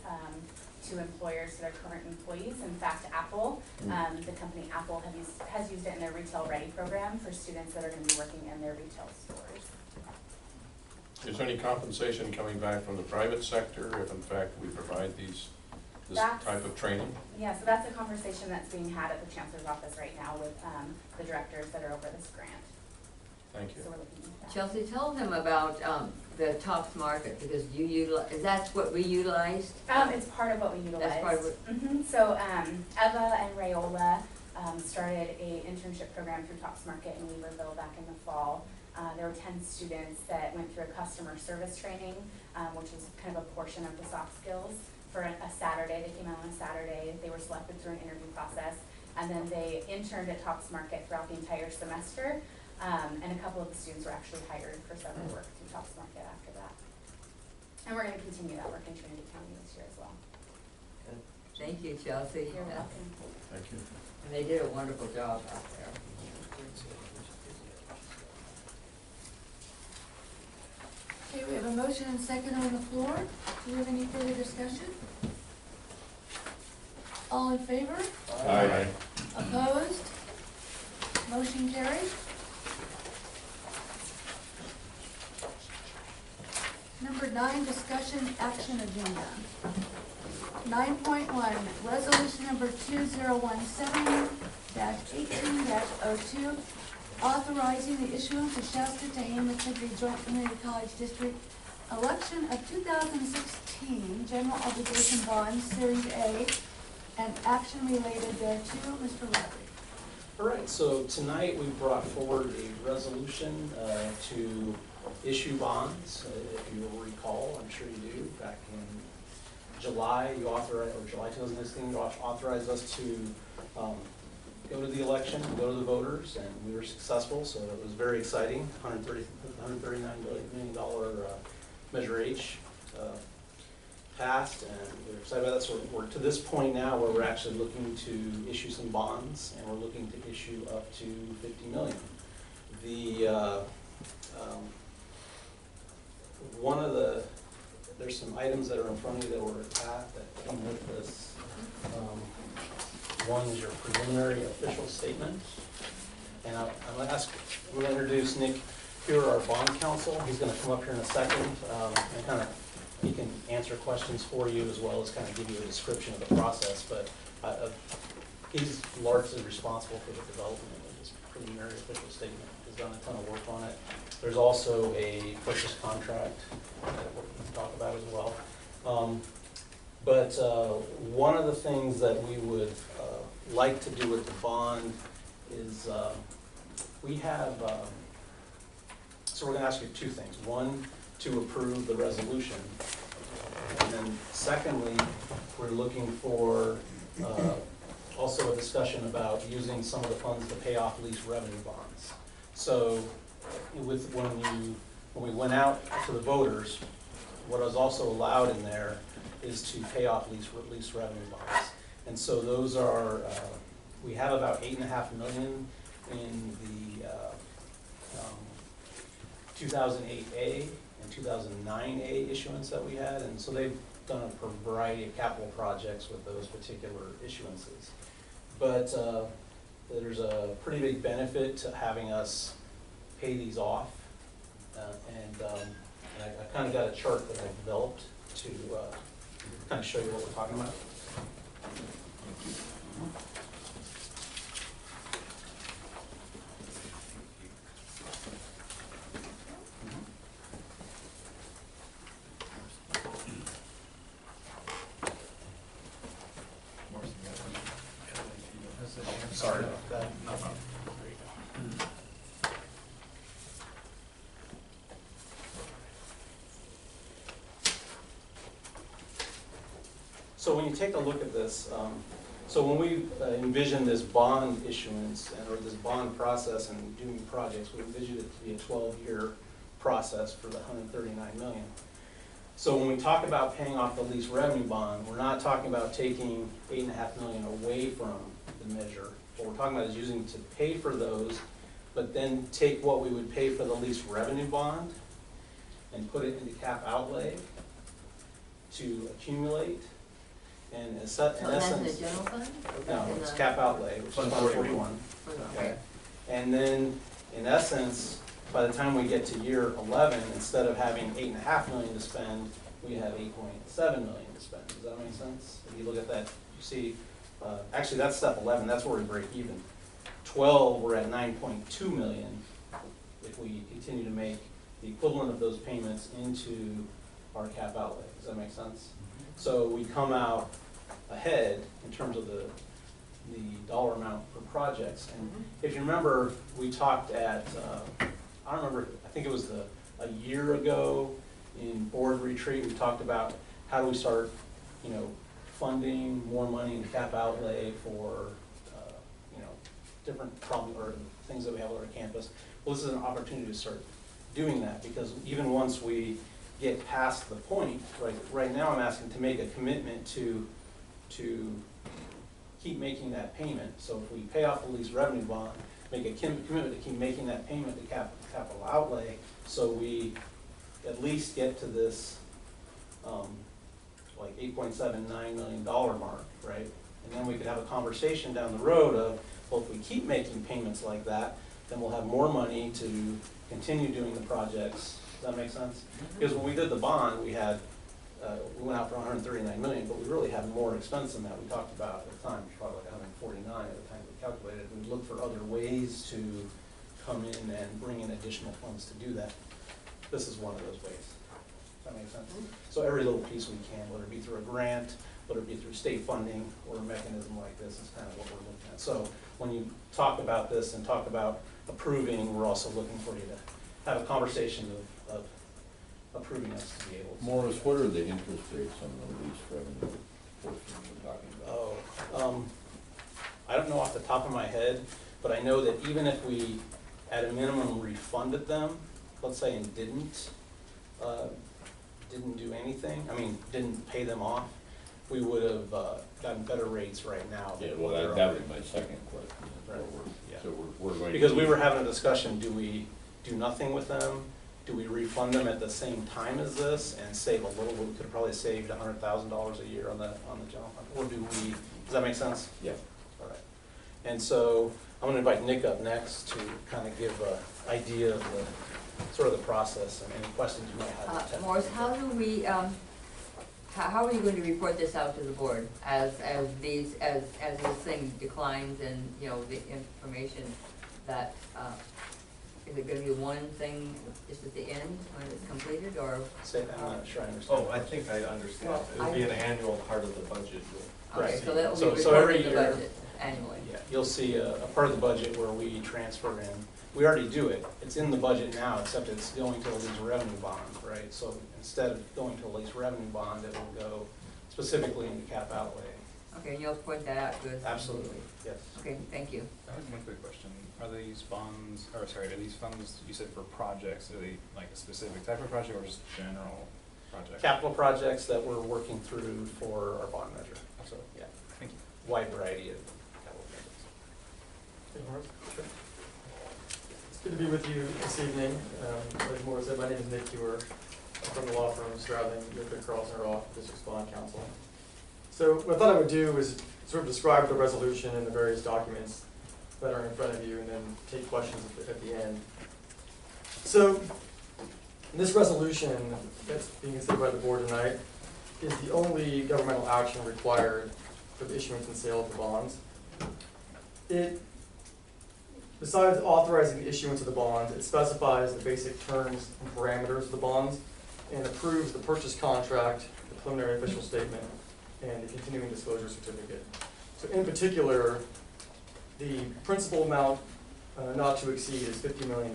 to employers, to their current employees. In fact, Apple, the company Apple has used it in their Retail Ready program for students that are going to be working in their retail stores. Is there any compensation coming back from the private sector if in fact we provide this type of training? Yeah, so that's a conversation that's being had at the Chancellor's Office right now with the directors that are over this grant. Thank you. So we're looking at that. Chelsea, tell them about the TOPS market, because you utilize, that's what we utilized? It's part of what we utilize. That's part of it. So Eva and Rayola started a internship program through TOPS Market in Weaverville back in the fall. There were 10 students that went through a customer service training, which was kind of a portion of the soft skills for a Saturday. They came out on a Saturday. They were selected through an interview process, and then they interned at TOPS Market throughout the entire semester. And a couple of the students were actually hired for summer work through TOPS Market after that. And we're going to continue that work in Trinity County this year as well. Thank you, Chelsea. You're welcome. Thank you. And they did a wonderful job out there. Okay, we have a motion and second on the floor. Do we have any further discussion? All in favor? Aye. Opposed? Motion carried. Number 9, discussion action agenda. 9.1, resolution number 2017-18-02, authorizing the issuance of Shasta Tehama Joint Community College District election of 2016 general obligation bonds, Series A, and action related thereto. Mr. Lowry. All right, so tonight we brought forward a resolution to issue bonds. If you will recall, I'm sure you do, back in July, July 2016, you authorized us to go to the election, go to the voters, and we were successful, so it was very exciting. $139 million Measure H passed, and we're excited about that. So we're to this point now where we're actually looking to issue some bonds, and we're looking to issue up to $50 million. There's some items that are in front of you that were attached that came with this. One is your preliminary official statement. And I'm going to introduce Nick Here, our bond counsel. He's going to come up here in a second and he can answer questions for you as well as kind of give you a description of the process. But he's largely responsible for the development of this preliminary official statement. He's done a ton of work on it. There's also a purchase contract that we can talk about as well. But one of the things that we would like to do with the bond is we have, so we're going to ask you two things. One, to approve the resolution. And then secondly, we're looking for also a discussion about using some of the funds to pay off lease revenue bonds. So when we went out to the voters, what was also allowed in there is to pay off lease revenue bonds. And so those are, we have about $8.5 million in the 2008A and 2009A issuance that we had. And so they've done a variety of capital projects with those particular issuances. But there's a pretty big benefit to having us pay these off. And I kind of got a chart that I developed to kind of show you what we're talking about. Sorry about that. No problem. There you go. So when you take a look at this, so when we envisioned this bond issuance or this bond process and doing projects, we envisioned it to be a 12-year process for the $139 million. So when we talk about paying off the lease revenue bond, we're not talking about taking $8.5 million away from the measure. What we're talking about is using to pay for those, but then take what we would pay for the lease revenue bond and put it into cap outlay to accumulate. And in essence, that's in the general fund? no, it's cap outlay, which is Fund 41. Okay. And then, in essence, by the time we get to year 11, instead of having $8.5 million to spend, we have $8.7 million to spend. Does that make sense? If you look at that, you see, actually that's step 11. That's where we break even. 12, we're at $9.2 million if we continue to make the equivalent of those payments into our cap outlay. Does that make sense? So we come out ahead in terms of the dollar amount for projects. And if you remember, we talked at, I don't remember, I think it was a year ago in board retreat, we talked about how do we start, funding more money in the cap outlay for, different problems or things that we have on our campus. Well, this is an opportunity to start doing that, because even once we get past the point, right now I'm asking to make a commitment to keep making that payment. So if we pay off the lease revenue bond, make a commitment to keep making that payment to capital outlay, so we at least get to this like $8.79 million mark, right? And then we could have a conversation down the road of, well, if we keep making payments like that, then we'll have more money to continue doing the projects. Does that make sense? Because when we did the bond, we had, we went out for $139 million, but we really had more expense than that. We talked about at the time, probably like 149 at the time we calculated. We looked for other ways to come in and bring in additional funds to do that. This is one of those ways. Does that make sense? So every little piece we can, whether it be through a grant, whether it be through state funding, or a mechanism like this is kind of what we're looking at. So when you talk about this and talk about approving, we're also looking for you to have a conversation of approving us to be able to. Morris, what are the interest rates on the lease revenue portion we're talking about? Oh, I don't know off the top of my head, but I know that even if we, at a minimum, refunded them, let's say, and didn't do anything, I mean, didn't pay them off, we would have gotten better rates right now. Yeah, than well, what they're that was offering. my second question. Right, yeah. So we're going to. Because we were having a discussion, do we do nothing with them? Do we refund them at the same time as this and save a little? We could have probably saved $100,000 a year on the general fund. Or do we, does that make sense? Yeah. All right. And so I'm gonna invite Nick up next to kind of give an idea of the, sort of the process and any questions you might have. Morris, how do we, how are you going to report this out to the board as this thing declines and, you know, the information that, is it gonna be one thing just at the end when it's completed, or? Say, I'm not sure I understand. Oh, I think I understand. Well, It would be an annual part of the budget. Okay, so that will So- be so every reported in the year- budget annually. Yeah, you'll see a part of the budget where we transfer in, we already do it, it's in the budget now, except it's going to a lease revenue bond, right? So instead of going to a lease revenue bond, it will go specifically into cap outlay. Okay, and you'll point that out to us? Absolutely, yes. Okay, thank you. I have one quick question. Are these bonds, or sorry, are these funds, you said for projects, are they like a specific type of project or just general project? Capital projects that we're working through for our bond measure, so, yeah. Thank you. Wide variety of capital projects. Sure. It's good to be with you this evening. Like Morris said, my name is Nick Hewer. I'm from the law firm Strouthing, Lippert, Carlson, Roth, District's Bond Counsel. So what I thought I would do is sort of describe the resolution and the various documents that are in front of you and then take questions at the end. So this resolution that's being considered by the board tonight is the only governmental action required for the issuance and sale of the bonds. It, besides authorizing the issuance of the bonds, it specifies the basic terms and parameters of the bonds and approves the purchase contract, the preliminary official statement, and the continuing disclosure certificate. So in particular, the principal amount not to exceed is $50 million.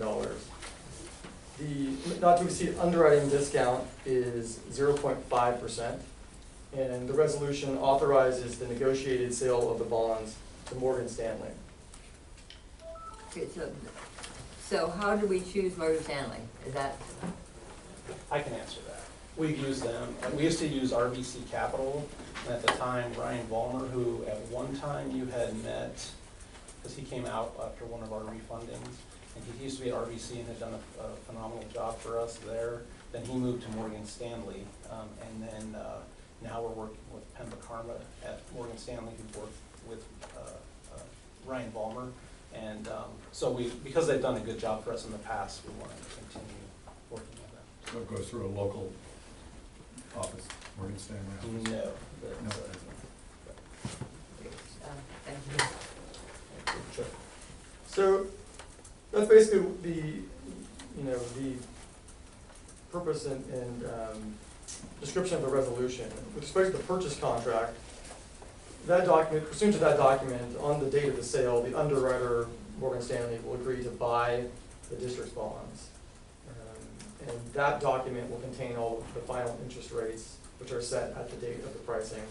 The not to exceed underwriting discount is 0.5%, and the resolution authorizes the negotiated sale of the bonds to Morgan Stanley. Okay, so how do we choose Morgan Stanley? Is that? I can answer that. We've used them. We used to use RBC Capital, and at the time, Ryan Vollmer, who at one time you had met, because he came out after one of our refundings, and he used to be at RBC and had done a phenomenal job for us there. Then he moved to Morgan Stanley, and then now we're working with Pemba Karma at Morgan Stanley, who worked with Ryan Vollmer. And so because they've done a good job for us in the past, we want to continue working with them. So it goes through a local office, Morgan Stanley office? No. No. Thank you. Sure. So that's basically the purpose and description of the resolution. With respect to the purchase contract, that document, pursuant to that document, on the date of the sale, the underwriter, Morgan Stanley, will agree to buy the district's bonds. And that document will contain all of the final interest rates, which are set at the date of the pricing,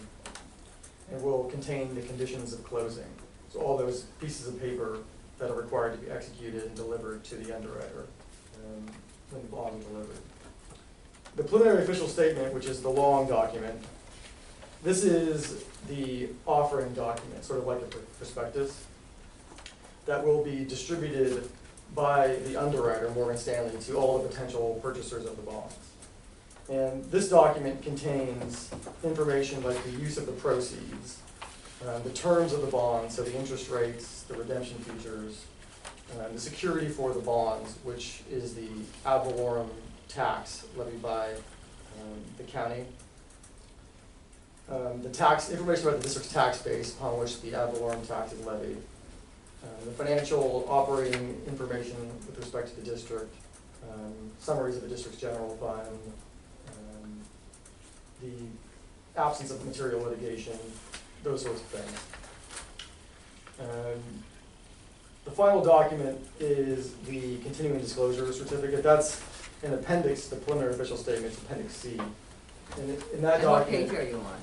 and will contain the conditions of closing. So all those pieces of paper that are required to be executed and delivered to the underwriter when the bonds are delivered. The preliminary official statement, which is the long document, this is the offering document, sort of like a prospectus, that will be distributed by the underwriter, Morgan Stanley, to all the potential purchasers of the bonds. And this document contains information like the use of the proceeds, the terms of the bonds, so the interest rates, the redemption features, the security for the bonds, which is the ad valorem tax levied by the county. The tax, information about the district's tax base upon which the ad valorem tax is levied. The financial operating information with respect to the district, summaries of the district's general fund, the absence of material litigation, those sorts of things. The final document is the continuing disclosure certificate. That's an appendix to the preliminary official statement, it's Appendix C. And in that And what document. page are you on?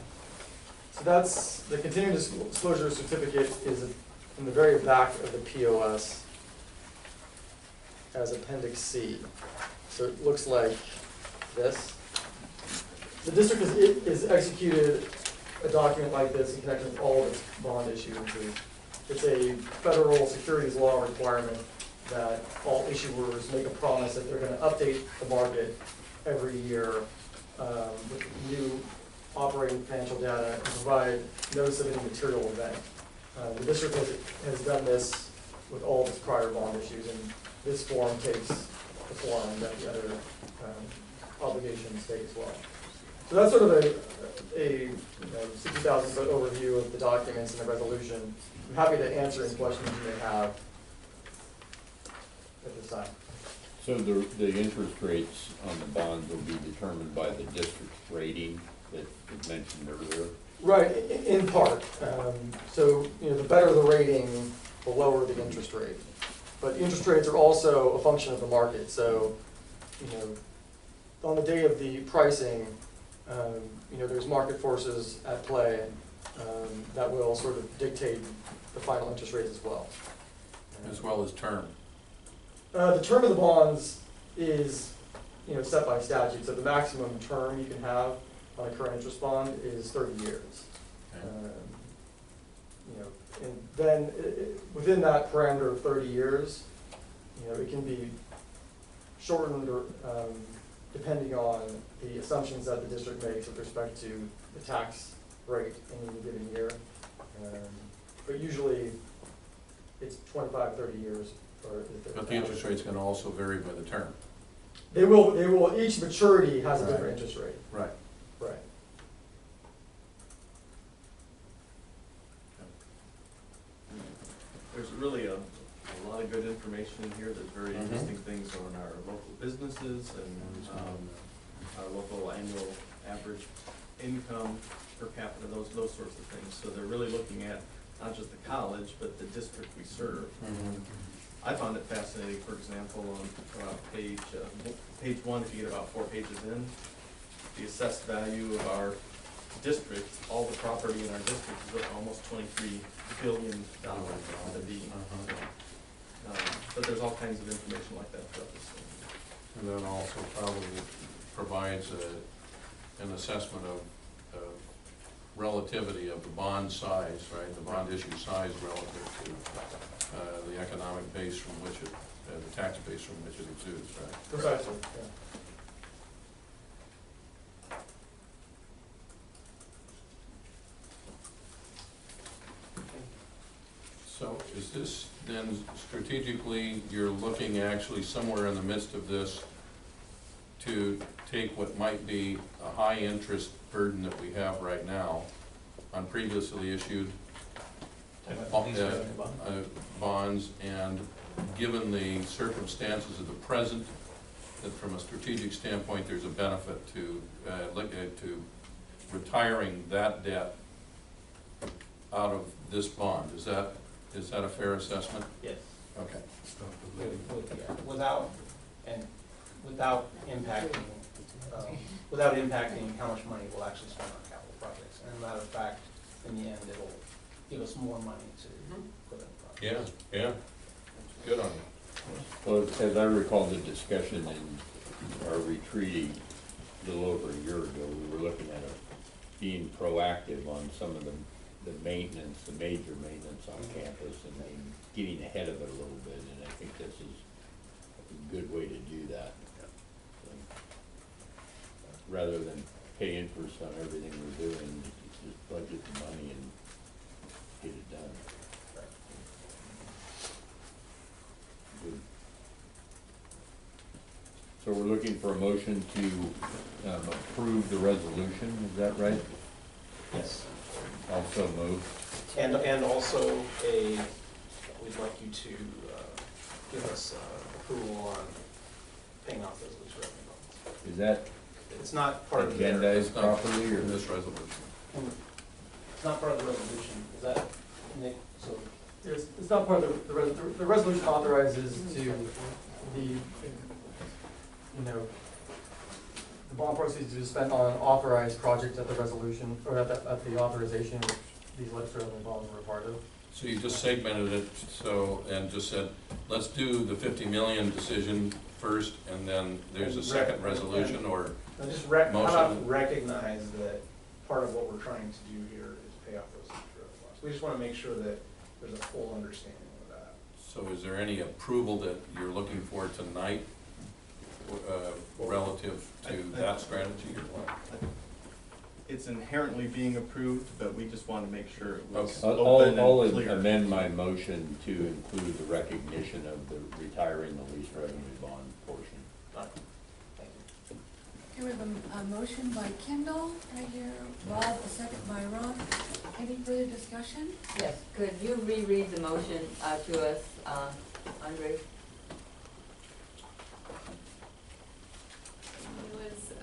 So that's, the continuing disclosure certificate is in the very back of the POS as Appendix C. So it looks like this. The district is executed a document like this in connection with all of its bond issuances. It's a federal securities law requirement that all issuers make a promise that they're gonna update the market every year with new operating financial data and provide notice of any material event. The district has done this with all of its prior bond issues, and this form takes the form that the other obligations take as well. So that's sort of a 60,000 foot overview of the documents and the resolution. I'm happy to answer any questions you may have at this time. So the interest rates on the bonds will be determined by the district's rating that was mentioned earlier? Right, in part. So, the better the rating, the lower the interest rate. But interest rates are also a function of the market. So, on the day of the pricing, there's market forces at play that will sort of dictate the final interest rate as well. As well as term. The term of the bonds is, set by statute. So the maximum term you can have on a current interest bond is 30 years. Okay. And then within that parameter of 30 years, it can be shortened or depending on the assumptions that the district makes with respect to the tax rate in any given year. But usually it's 25, 30 years. But the interest rate's going to also vary by the term. They will, each maturity has a different interest rate. Right. Right. There's really a lot of good information in here. There's very interesting things on our local businesses and our local annual average income per capita, those sorts of things. So they're really looking at not just the college, but the district we serve. I found it fascinating, for example, on page 1, if you get about 4 pages in, the assessed value of our district, all the property in our district is almost $23 billion on the deed. But there's all kinds of information like that throughout this thing. And then also probably provides an assessment of relativity of the bond size, right? The bond issue size relative to the economic base from which it, the tax base from which it exudes, right? Precisely, yeah. So is this then strategically, you're looking actually somewhere in the midst of this to take what might be a high interest burden that we have right now on previously issued bonds, and given the circumstances of the present, that from a strategic standpoint, there's a benefit to retiring that debt out of this bond. Is that a fair assessment? Yes. Okay. Without impacting how much money we'll actually spend on capital projects. And as a matter of fact, in the end, it'll give us more money to put in projects. Yeah. Good on you. Well, as I recall the discussion in our retreat a little over a year ago, we were looking at being proactive on some of the maintenance, the major maintenance on campus, and getting ahead of it a little bit, and I think this is a good way to do that. So, rather than pay interest on everything we're doing, just budget the money and get it done. Good. So we're looking for a motion to approve the resolution, is that right? Yes. Also moved. And also we'd like you to give us approval on paying off those lease revenue bonds. Is that It's not part of the agendized properly, or? In this resolution. It's not part of the resolution. Is that, Nick? So it's not part of the resolution authorizes to the the bond proceeds to be spent on authorized projects at the resolution, or at the authorization, which these legislative bonds were a part of. So you just segmented it, so, and just said, let's do the 50 million decision first, and then there's a second resolution or Just motion. how about recognize that part of what we're trying to do here is pay off those future other bonds. We just want to make sure that there's a full understanding of that. So is there any approval that you're looking for tonight relative to that strategy or what? It's inherently being approved, but we just want to make sure it was Okay. open I'll and clear. amend my motion to include the recognition of the retiring the lease revenue bond portion. Thank you. Okay, we have a motion by Kendall, right here, Bob, a second by Ron. Any further discussion? Yes, could you reread the motion to us, Andre? It was,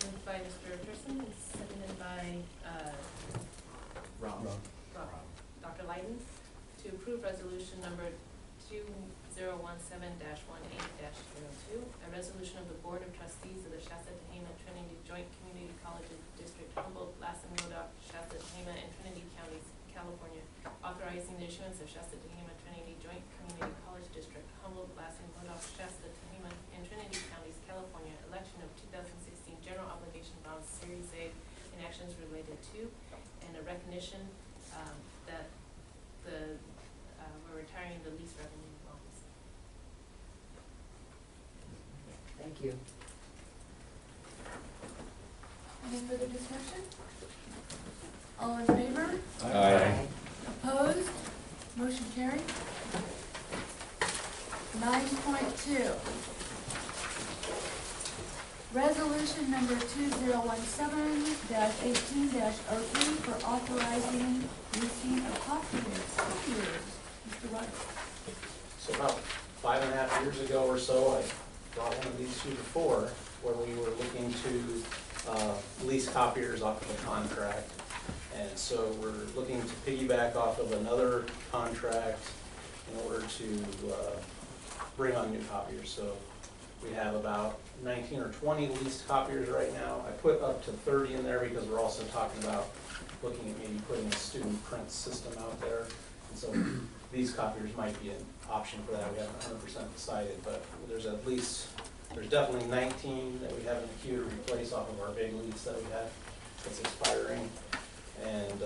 moved by Mr. Pearson, and seconded by, Rob. Dr. Lyden, to approve resolution number 2017-18-02, a resolution of the Board of Trustees of the Shasta Tehama Trinity Joint Community College District, Humboldt, Lassen, Modoc, Shasta Tehama, and Trinity Counties, California, authorizing the issuance of Shasta Tehama Trinity Joint Community College District, Humboldt, Lassen, Modoc, Shasta Tehama, and Trinity Counties, California, election of 2016 general obligation bonds, Series A, and actions related to, and a recognition that we're retiring the lease revenue bonds. Thank you. Any further discussion? All in favor? Aye. Opposed? Motion carried. 9.2. Resolution number 2017-18-03 for authorizing leasing of copiers. Mr. Rutter. So about 5.5 years ago or so, I brought one of these to the fore where we were looking to lease copiers off of a contract. And so we're looking to piggyback off of another contract in order to bring on new copiers. So we have about 19 or 20 leased copiers right now. I put up to 30 in there because we're also talking about looking at maybe putting a student print system out there. And so these copiers might be an option for that. We haven't 100% decided, but there's definitely 19 that we have in the queue to replace off of our big lease that we have that's expiring. And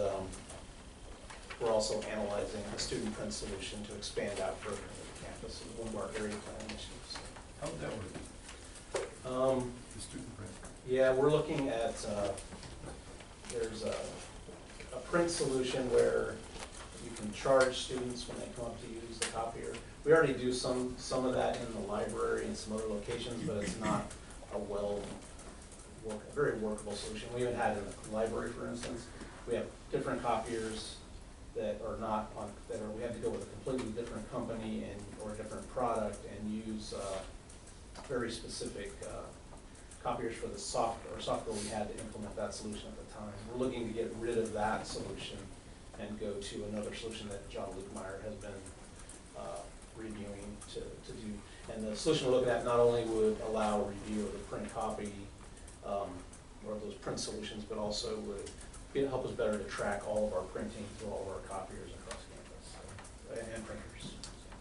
we're also analyzing a student print solution to expand out further into the campus of one of our area plan initiatives. How would that work? The student print? Yeah, we're looking at, there's a print solution where you can charge students when they come up to use the copier. We already do some of that in the library and some other locations, but it's not a very workable solution. We even had it in the library, for instance. We have different copiers that are not on, we have to go with a completely different company or a different product and use very specific copiers for the software we had to implement that solution at the time. We're looking to get rid of that solution and go to another solution that John Lukemeyer has been reviewing to do. And the solution we're looking at not only would allow review of the print copy or those print solutions, but also would help us better to track all of our printing through all of our copiers across campus and printers.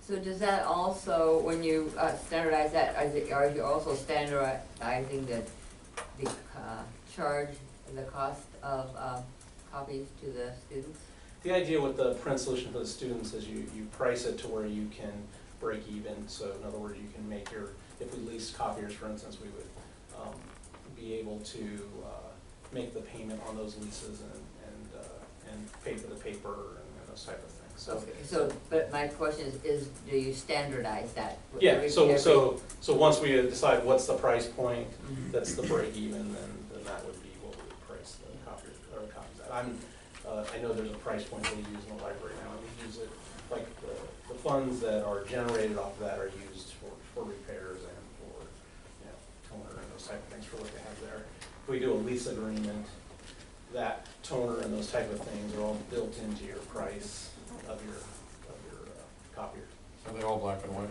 So does that also, when you standardize that, are you also standardizing the charge and the cost of copies to the students? The idea with the print solution for the students is you price it to where you can break even. So in other words, you can make if we lease copiers, for instance, we would be able to make the payment on those leases and pay for the paper and those type of things. So, okay. But my question is do you standardize that? Yeah, so once we decide what's the price point, that's the break even, then that would be what we would price the copies at. I know there's a price point that we use in the library now, and we use it, like the funds that are generated off of that are used for repairs and for, toner and those type of things for what they have there. If we do a lease agreement, that toner and those type of things are all built into your price of copier. Are they all black and white?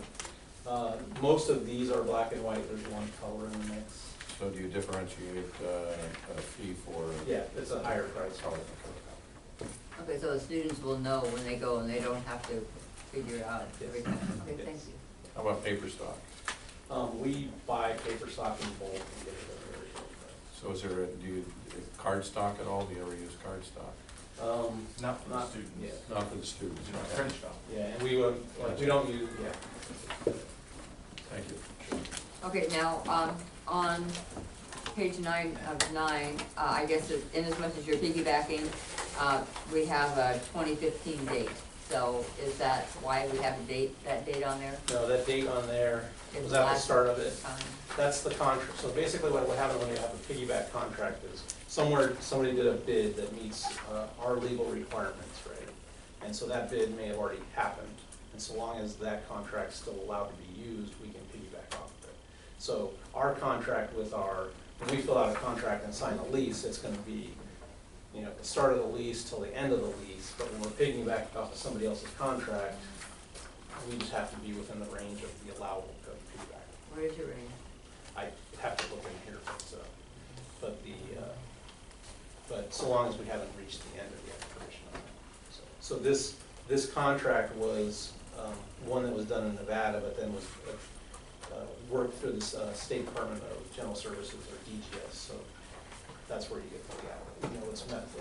Most of these are black and white, there's one color in the mix. So do you differentiate a fee for? Yeah, it's a higher price. Oh, Okay, so the students will know when they go and they don't have to figure it out every time. Okay, thank you. How about paper stock? We buy paper stock in bulk and get it at a very low price. So is there, do you, card stock at all? Do you ever use card stock? Not for the students. Yeah. Not for the students? You know, Okay. print stock. Yeah, and we don't use, yeah. Thank you. Okay, now, on page 9 of 9, I guess in as much as you're piggybacking, we have a 2015 date. So is that why we have that date on there? No, that date on there It was at the last start of it. time. That's the contract. So basically what happens when you have a piggyback contract is somewhere, somebody did a bid that meets our legal requirements, right? And so that bid may have already happened. And so long as that contract's still allowed to be used, we can piggyback off of it. So our contract with when we fill out a contract and sign a lease, it's gonna be, you know, the start of the lease till the end of the lease. But when we're piggybacking off of somebody else's contract, we just have to be within the range of the allowable piggyback. What is your range? I have to look in here, but so long as we haven't reached the end of the expiration on that. So this contract was one that was done in Nevada, but then was worked through the State Department of General Services, or DGS. So that's where you get the you know, it's met the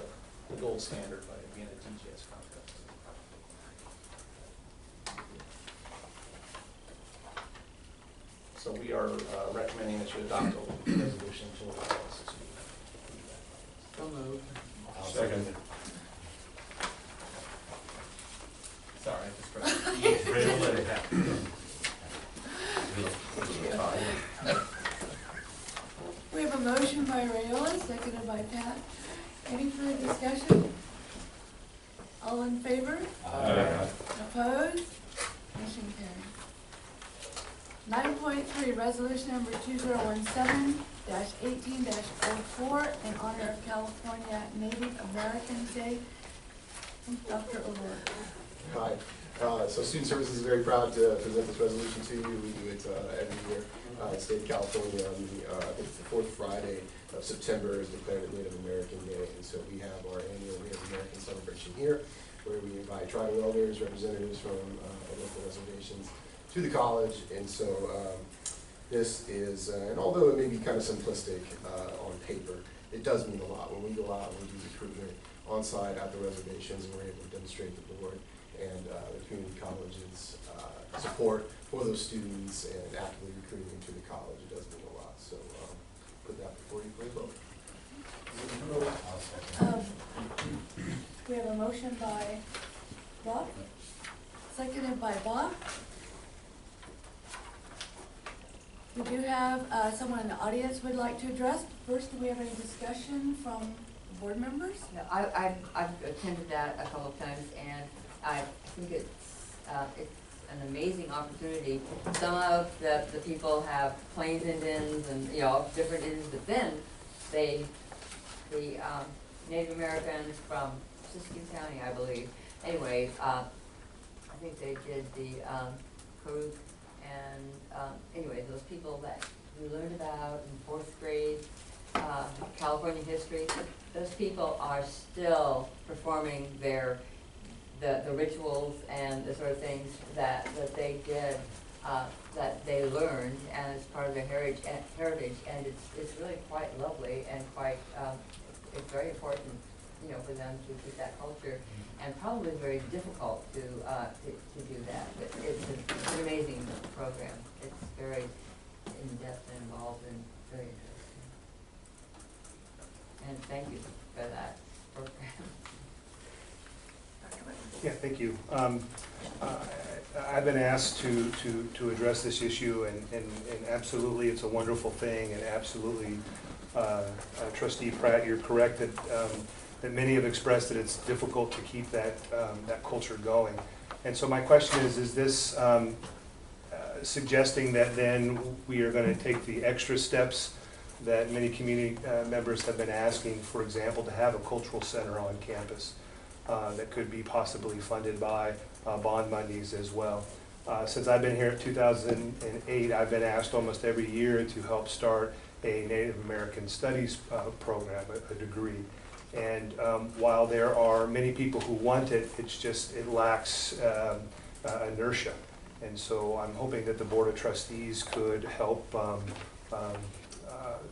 gold standard by being a DGS contract. So we are recommending that you adopt a resolution to allow us to piggyback. So moved. Second. Sorry, I just pressed. We have a motion by Rayola, seconded by Pat. Any further discussion? All in favor? Opposed? Motion carried. 9.3, resolution number 2017-18-04 in honor of California Native American Day. Dr. O'Rourke. Hi. So Student Services is very proud to present this resolution to you. We do it every year. The state of California on I think it's the fourth Friday of September is declared Native American Day. And so we have our annual Native American celebration here, where we invite tribal elders, representatives from local reservations to the college. And so this is, and although it may be kind of simplistic on paper, it does mean a lot. When we go out and we do recruitment on site at the reservations, and we're able to demonstrate the board and the community college's support for those students and actively recruiting to the college, it does mean a lot. So put that before you for a vote. We have a motion by Bob, seconded by Bob. We do have someone in the audience who would like to address. First, do we have any discussion from board members? No, I've attended that a couple of times, and I think it's an amazing opportunity. Some of the people have Plains Indians and, you know, different Indians, but then the Native Americans from Siskiyou County, I believe. Anyway, I think they did the Karuk, and anyway, those people that we learned about in fourth grade, California history, those people are still performing the rituals and the sort of things that they did, that they learned, and it's part of their heritage, and it's really quite lovely and quite, it's very important, you know, for them to keep that culture, and probably very difficult to do that. But it's an amazing program. It's very in-depth and involved and very interesting. And thank you for that program. Yeah, thank you. I've been asked to address this issue, and absolutely it's a wonderful thing, and absolutely, Trustee Pratt, you're correct that many have expressed that it's difficult to keep that culture going. And so my question is this suggesting that then we are going to take the extra steps that many community members have been asking, for example, to have a cultural center on campus? that could be possibly funded by bond monies as well. Since I've been here at 2008, I've been asked almost every year to help start a Native American Studies program, a degree. And while there are many people who want it, it lacks inertia. And so I'm hoping that the Board of Trustees could help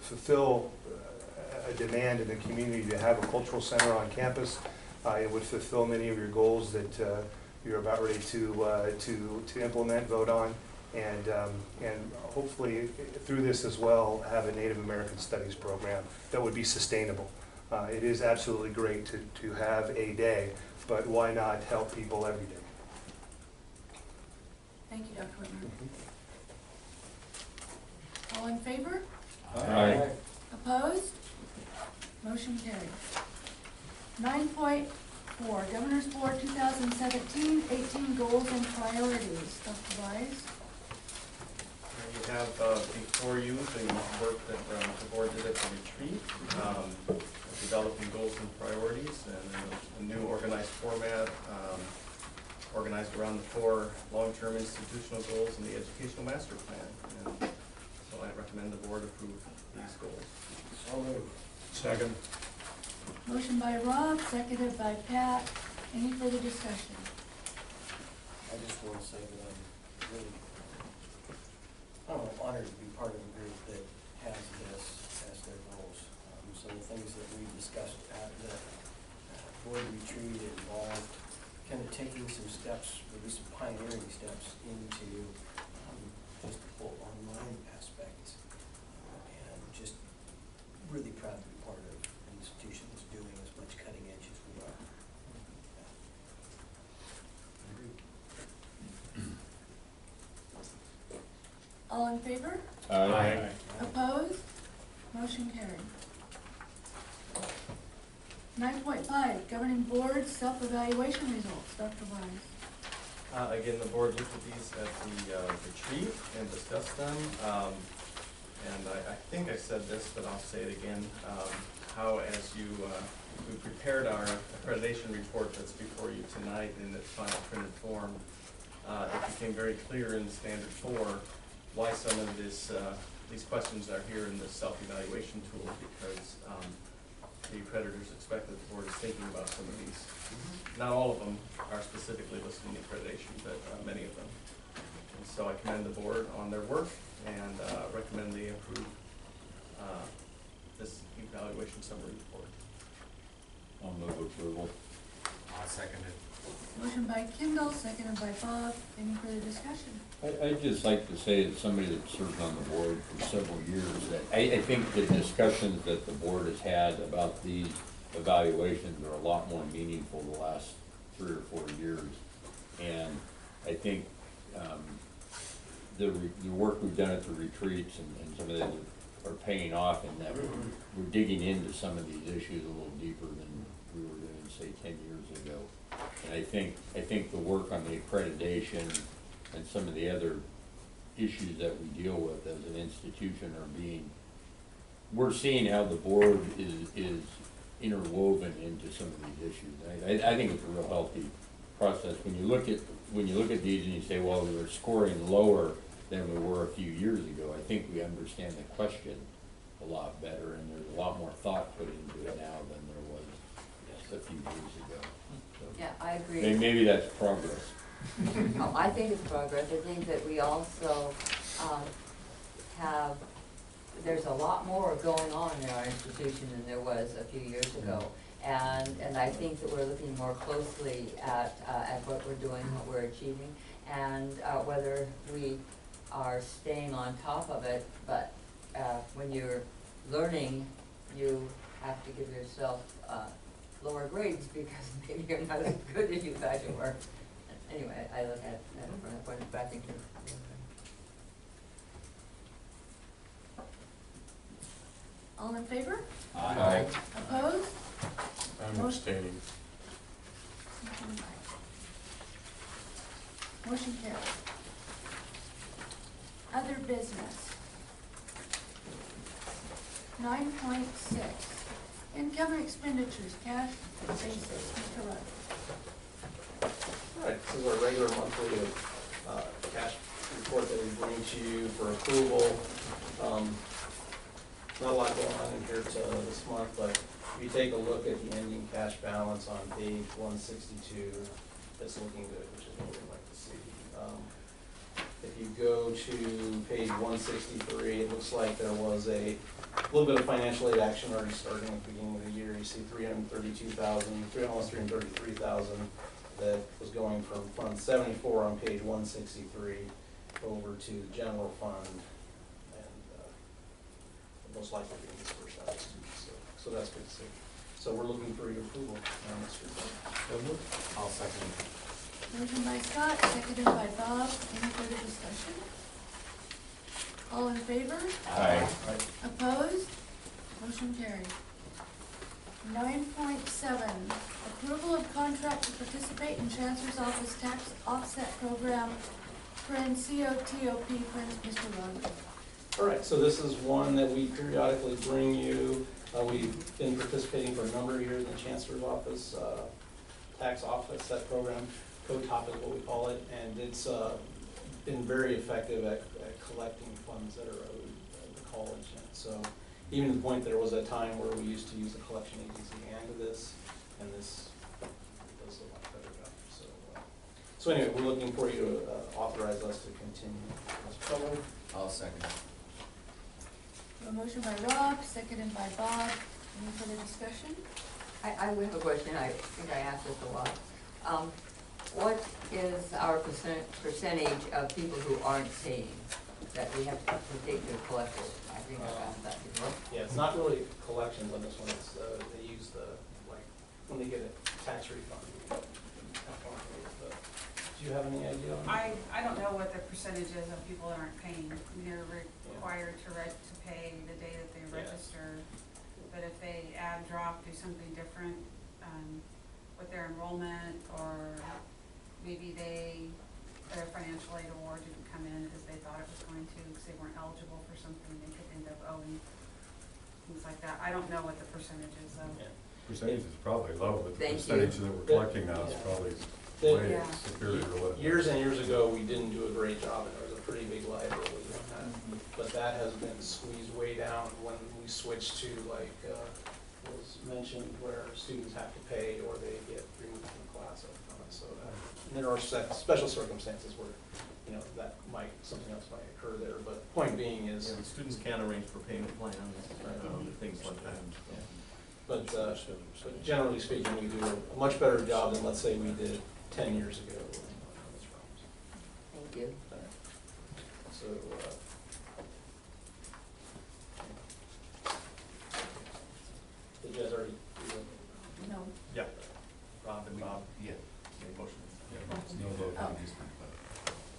fulfill a demand in the community to have a cultural center on campus. It would fulfill many of your goals that you're about ready to implement, vote on, and hopefully through this as well have a Native American Studies program that would be sustainable. It is absolutely great to have a day, but why not help people every day? Thank you, Dr. Whitmer. All in favor? Aye. Opposed? Motion carried. 9.4, Governor's Board 2017-18 Goals and Priorities. Dr. Wise? You have before you the work that the board did at the retreat, developing goals and priorities, and a new organized format, organized around the 4 long-term institutional goals and the educational master plan. And so I recommend the board approve these goals. So moved. Second. Motion by Rob, seconded by Pat. Any further discussion? I just want to say that I'm really, honored to be part of a group that has this as their goals. So the things that we discussed at the board retreat involved kind of taking some steps, maybe some pioneering steps into just the whole online aspect, and just really proud to be part of an institution that's doing as much cutting edge as we are. All in favor? Aye. Opposed? Motion carried. 9.5, Governing Board Self-Evaluation Results. Dr. Wise? Again, the board looked at these at the retreat and discussed them. And I think I said this, but I'll say it again, how as we prepared our accreditation report that's before you tonight in its final printed form, it became very clear in standard 4 why some of these questions are here in this self-evaluation tool, because the accreditors expect that the board is thinking about some of these. Not all of them are specifically listed in the accreditation, but many of them. And so I commend the board on their work and recommend they approve this evaluation summary report. I'll move approval. I'll second it. Motion by Kendall, seconded by Bob. Any further discussion? I'd just like to say, as somebody that served on the board for several years, that I think the discussions that the board has had about these evaluations are a lot more meaningful the last 3 or 4 years. And I think the work we've done at the retreats and some of that are paying off in that we're digging into some of these issues a little deeper than we were doing, say, 10 years ago. And I think the work on the accreditation and some of the other issues that we deal with as an institution we're seeing how the board is interwoven into some of these issues. I think it's a real healthy process. When you look at these and you say, well, we were scoring lower than we were a few years ago, I think we understand the question a lot better, and there's a lot more thought put into it now than there was just a few years ago. So Yeah, I agree. maybe that's progress. Oh, I think it's progress. I think that we also there's a lot more going on in our institution than there was a few years ago. And I think that we're looking more closely at what we're doing, what we're achieving, and whether we are staying on top of it. But when you're learning, you have to give yourself lower grades because maybe you're not as good as you thought you were. Anyway, I look at it from that point of view. I think All in favor? Aye. Opposed? I'm abstaining. Motion carries. Other business. 9.6, income and expenditures, cash basis. Mr. Rudd. This is our regular monthly cash report that we bring to you for approval. Not a lot going on in here this month, but if you take a look at the ending cash balance on page 162, it's looking good, which is what we'd like to see. If you go to page 163, it looks like there was a little bit of financial aid action already starting at the beginning of the year. You see almost 333,000 that was going from Fund 74 on page 163 over to the general fund, and most likely being dispersed out of students. So that's good to see. So we're looking for your approval on this report. I'll second. Motion by Scott, seconded by Bob. Any further discussion? All in favor? Aye. Opposed? Motion carried. 9.7, approval of contract to participate in Chancellor's Office Tax Offset Program, COTOP, Mr. Rodman. All right, so this is one that we periodically bring you. We've been participating for a number of years in the Chancellor's Office Tax Offset Program. COTOP is what we call it, and it's been very effective at collecting funds that are owed the college. And so even to the point there was a time where we used to use the collection agency and this does a much better job. So anyway, we're looking for you to authorize us to continue. I'll second. A motion by Rob, seconded by Bob. Any further discussion? I would have a question. I think I asked this a lot. What is our percentage of people who aren't paying that we have to take to collect it? I think I've asked that before. Yeah, it's not really collections on this one. It's they use when they get a tax refund. Do you have any idea on that? I don't know what the percentage is of people that aren't paying. They're required to pay the day that they register. But if they add, drop, do something different with their enrollment, or maybe their financial aid award didn't come in as they thought it was going to because they weren't eligible for something, they could end up owing, things like that. I don't know what the percentage is of. Yeah. Percentage is probably low, but the Thank percentage you. that we're collecting now is probably way superior to what. Years and years ago, we didn't do a great job, and there was a pretty big liability on that. But that has been squeezed way down when we switched to was mentioned, where students have to pay or they get removed from the class. So and there are special circumstances where that something else might occur there. But point being is, students can arrange for payment plans, things like that. Yeah. But generally speaking, we do a much better job than, let's say, we did 10 years ago. Thank you. So, did you guys already? No. Yeah. Rob and Bob. Yeah. Made motion. No vote on these.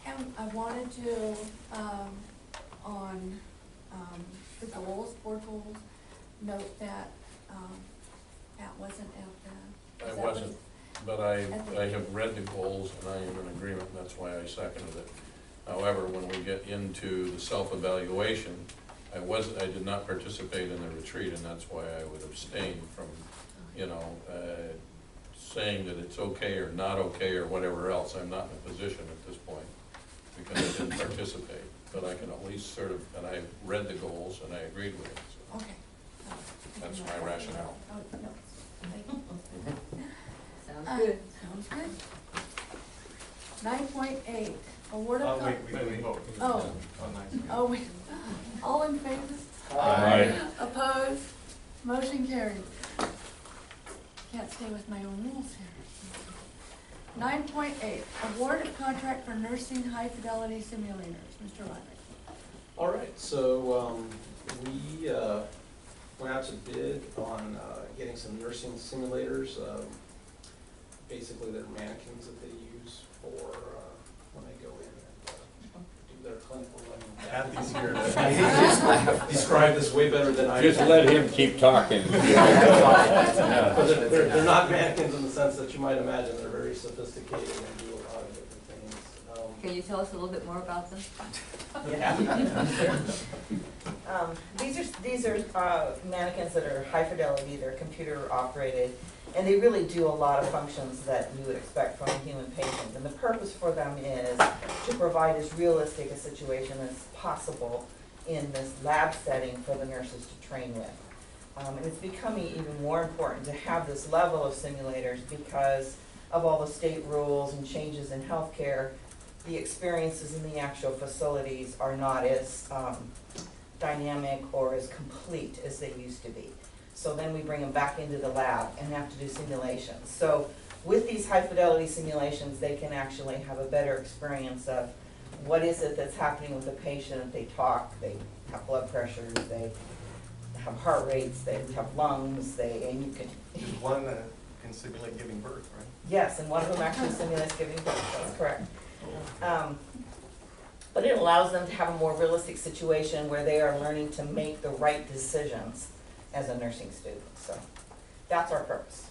And I wanted to, on the goals, board goals, note that Pat wasn't at the. I wasn't, but I have read the goals and I am in agreement, and that's why I seconded it. However, when we get into the self-evaluation, I did not participate in the retreat, and that's why I would abstain from, saying that it's okay or not okay or whatever else. I'm not in a position at this point because I didn't participate, but I can at least and I read the goals and I agreed with it. So Okay. that's my rationale. Oh, no. Thank you. Sounds good. Sounds good. 9.8, award of. Wait, vote. Oh. Nice. Oh, wait. All in favor? Aye. Opposed? Motion carried. Can't stay with my own rules here. 9.8, award of contract for nursing high-fidelity simulators. Mr. Riley. All right, so we went out to bid on getting some nursing simulators. Basically, they're mannequins that they use for when they go in and do their clinical learning. Add these here. Describe this way better than I. Just let him keep talking. But they're not mannequins in the sense that you might imagine. They're very sophisticated and do a lot of different things. Can you tell us a little bit more about them? These are mannequins that are high fidelity. They're computer operated, And they really do a lot of functions that you would expect from a human patient. And the purpose for them is to provide as realistic a situation as possible in this lab setting for the nurses to train with. And it's becoming even more important to have this level of simulators because of all the state rules and changes in healthcare. The experiences in the actual facilities are not as dynamic or as complete as they used to be. So then we bring them back into the lab and have to do simulations. So with these high fidelity simulations, they can actually have a better experience of what is it that's happening with the patient. They talk, they have blood pressures, they have heart rates, they have lungs, and you can. One can simulate giving birth, right? Yes, and one of them actually simulates giving birth, that's correct. But it allows them to have a more realistic situation where they are learning to make the right decisions as a nursing student. So that's our purpose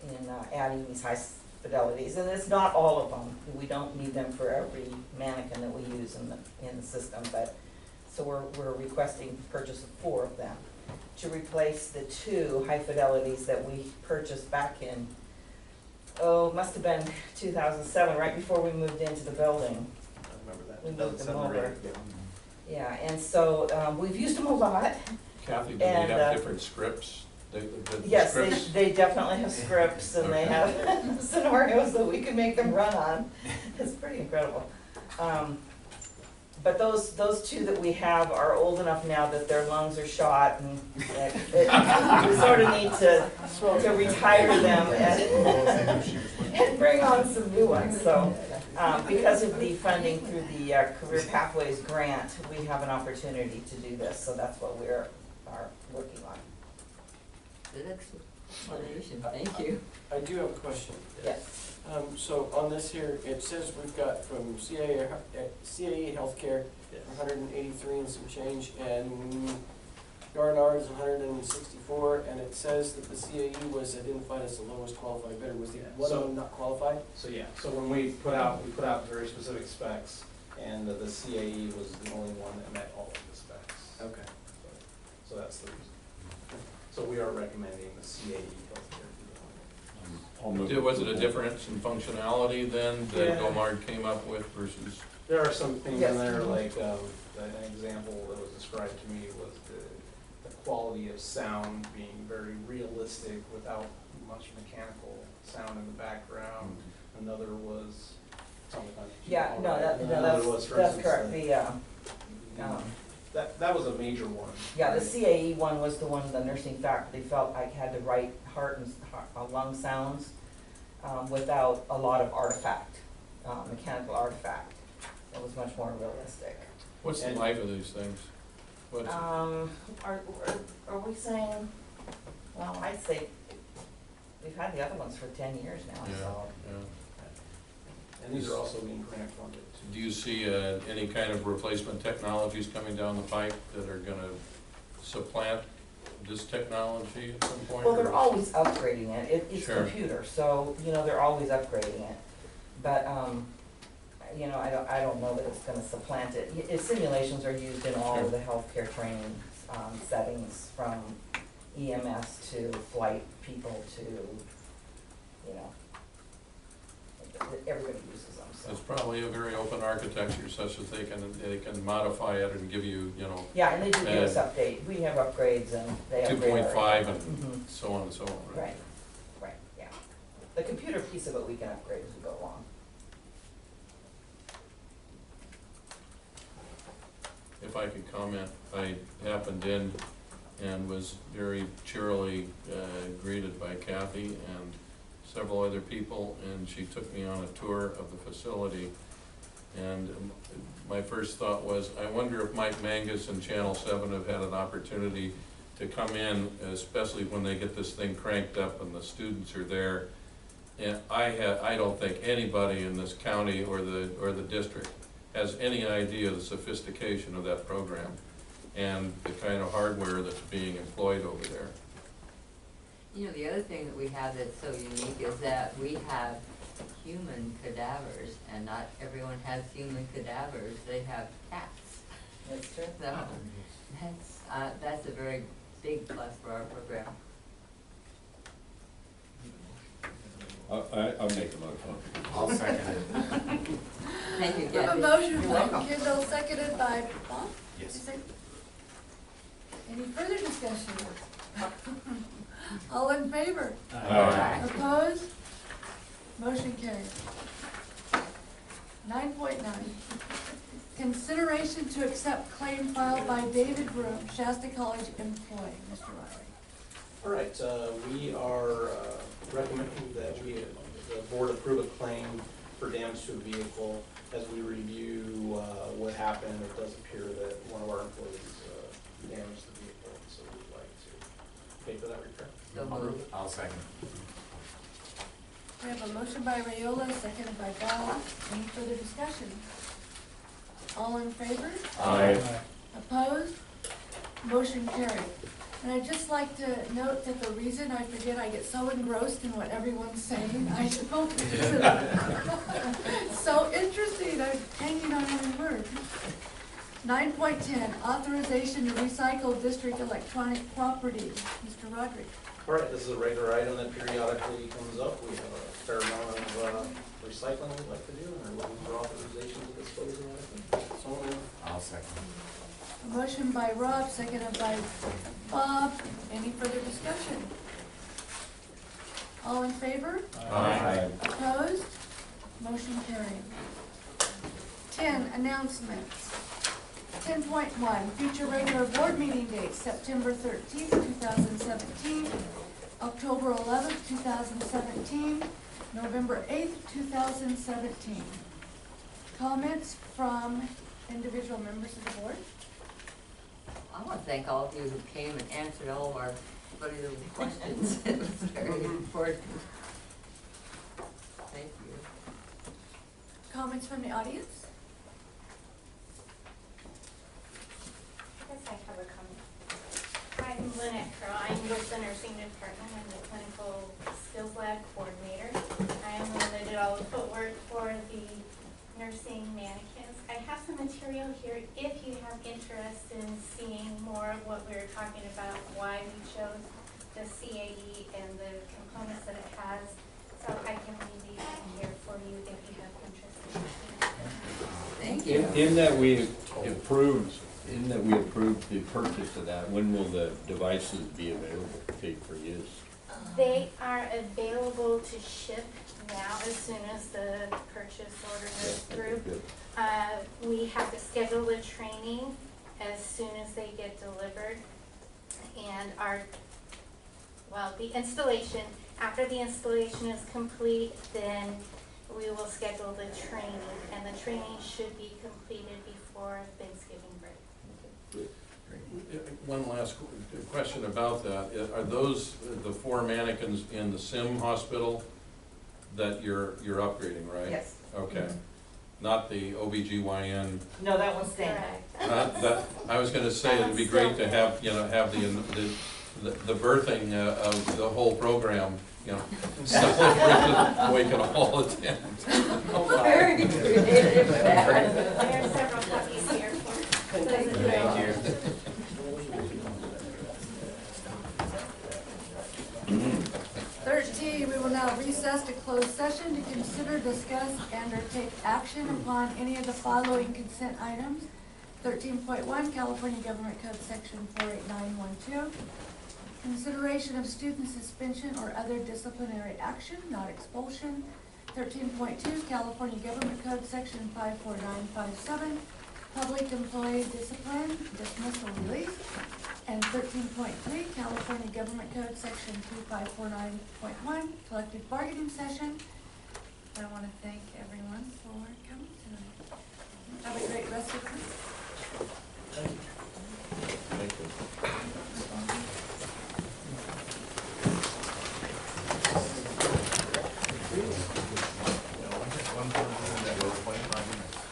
in adding these high fidelities. And it's not all of them. We don't need them for every mannequin that we use in the system, but so we're requesting the purchase of 4 of them to replace the 2 high fidelities that we purchased back in, must have been 2007, right before we moved into the building. I remember that. We moved them 2007, over. right, yeah. Yeah, and so we've used them a lot. Kathy, do they And, have different scripts? The Yes, scripts? they definitely have scripts and they have scenarios that we can make them run on. It's pretty incredible. But those 2 that we have are old enough now that their lungs are shot and we sort of need to retire them and bring on some new ones. So because of the funding through the Career Pathways grant, we have an opportunity to do this. So that's what we are working on. Good explanation, thank you. I do have a question. Yes. So on this here, it says we've got from CAE Healthcare, 183 and some change, and R&R is 164, and it says that the CAE was identified as the lowest qualified bidder. Was the one of them not qualified? So yeah, so when we put out very specific specs, and the CAE was the only one that met all of the specs. Okay. So that's the reason. So we are recommending the CAE healthcare. Was it a difference in functionality then that Yeah. Gomard came up with versus? There are some things Yes. in there, like, an example that was described to me was the quality of sound being very realistic without much mechanical sound in the background. Another was, tell me if I'm Yeah, keeping no, all right. no, Another was, for that's instance, correct. that was a major one. Yeah, the CAE one was the one the nursing faculty felt like had the right heart and lung sounds without a lot of artifact, mechanical artifact. It was much more realistic. What's the life of these things? What's Are we saying, well, I'd say we've had the other ones for 10 years now, so. And these are also being grant funded. Do you see any kind of replacement technologies coming down the pipe that are gonna supplant this technology at some point? Well, they're or- always upgrading it. It's Sure. computer, so, they're always upgrading it. But, I don't know that it's gonna supplant it. Simulations are used in all of the healthcare training settings, from EMS to flight people to, everybody uses them, so. It's probably a very open architecture such that they can modify it and give you, Yeah, and they do give us update. We have upgrades and they upgrade. 2.5 and Mhm. so on and so on, right? Right, yeah. The computer piece of it we can upgrade as we go along. If I could comment, I happened in and was very cheerily greeted by Kathy and several other people, and she took me on a tour of the facility. And my first thought was, I wonder if Mike Mangus and Channel 7 have had an opportunity to come in, especially when they get this thing cranked up and the students are there. And I don't think anybody in this county or the district has any idea the sophistication of that program and the kind of hardware that's being employed over there. The other thing that we have that's so unique is that we have human cadavers, and not everyone has human cadavers. They have cats. That's true. So that's a very big plus for our program. I'll make a motion. I'll second it. Thank you, We have a Kathy. motion You're by welcome. Kendall, seconded by Bob. Yes. Is there any further discussion? All in favor? Aye. Opposed? Motion carried. 9.9, consideration to accept claim filed by David Broom, Shasta College employee. Mr. Riley. All right, we are recommending that the board approve a claim for damage to a vehicle. As we review what happened, it does appear that one of our employees damaged the vehicle, so we'd like to pay for that repair. So moved. I'll second. We have a motion by Rayola, seconded by Bob. Any further discussion? All in favor? Aye. Opposed? Motion carried. And I'd just like to note that the reason I forget, I get so engrossed in what everyone's saying, I don't. It's so interesting, I'm hanging on every word. 9.10, authorization to recycle district electronic property. Mr. Roderick. All right, this is a regular item that periodically comes up. We have a fair amount of recycling we'd like to do, and are looking for authorization to dispose of it. So I'll second. A motion by Rob, seconded by Bob. Any further discussion? All in favor? Aye. Opposed? Motion carried. 10, announcements. 10.1, future regular board meeting dates, September 13th, 2017, October 11th, 2017, November 8th, 2017. Comments from individual members of the board? I want to thank all of you who came and answered all of our funny little questions. It was very important. Thank you. Comments from the audience? I guess I have a comment. I'm Lynette Crow. I'm with the nursing department. I'm the clinical skills lab coordinator. I am the one that did all the footwork for the nursing mannequins. I have some material here if you have interest in seeing more of what we were talking about, why we chose the CAE and the components that it has. So I can leave these in here for you if you have interest in seeing them. Thank you. In that we approved the purchase of that, when will the devices be available for use? They are available to ship now as soon as the purchase order goes through. We have to schedule the training as soon as they get delivered. And the installation, after the installation is complete, then we will schedule the training. And the training should be completed before Thanksgiving break. One last question about that. Are those the 4 mannequins in the SIM hospital that you're upgrading, right? Yes. Okay. Not the OBGYN. No, that one's staying. I was gonna say, it'd be great to have, have the birthing of the whole program, celebrated the way we can all attend. Very creative. There are several copies here for those that know. Thank you. 13, we will now recess to close session to consider, discuss, and or take action upon any of the following consent items. 13.1, California Government Code Section 48912. Consideration of student suspension or other disciplinary action, not expulsion. 13.2, California Government Code Section 54957. Public employee discipline, dismissal, release. And 13.3, California Government Code Section 2549.1, collective bargaining session. I want to thank everyone for coming tonight. Have a great rest of the week. Thank you.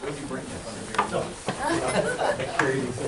What did you bring this under here? I carried these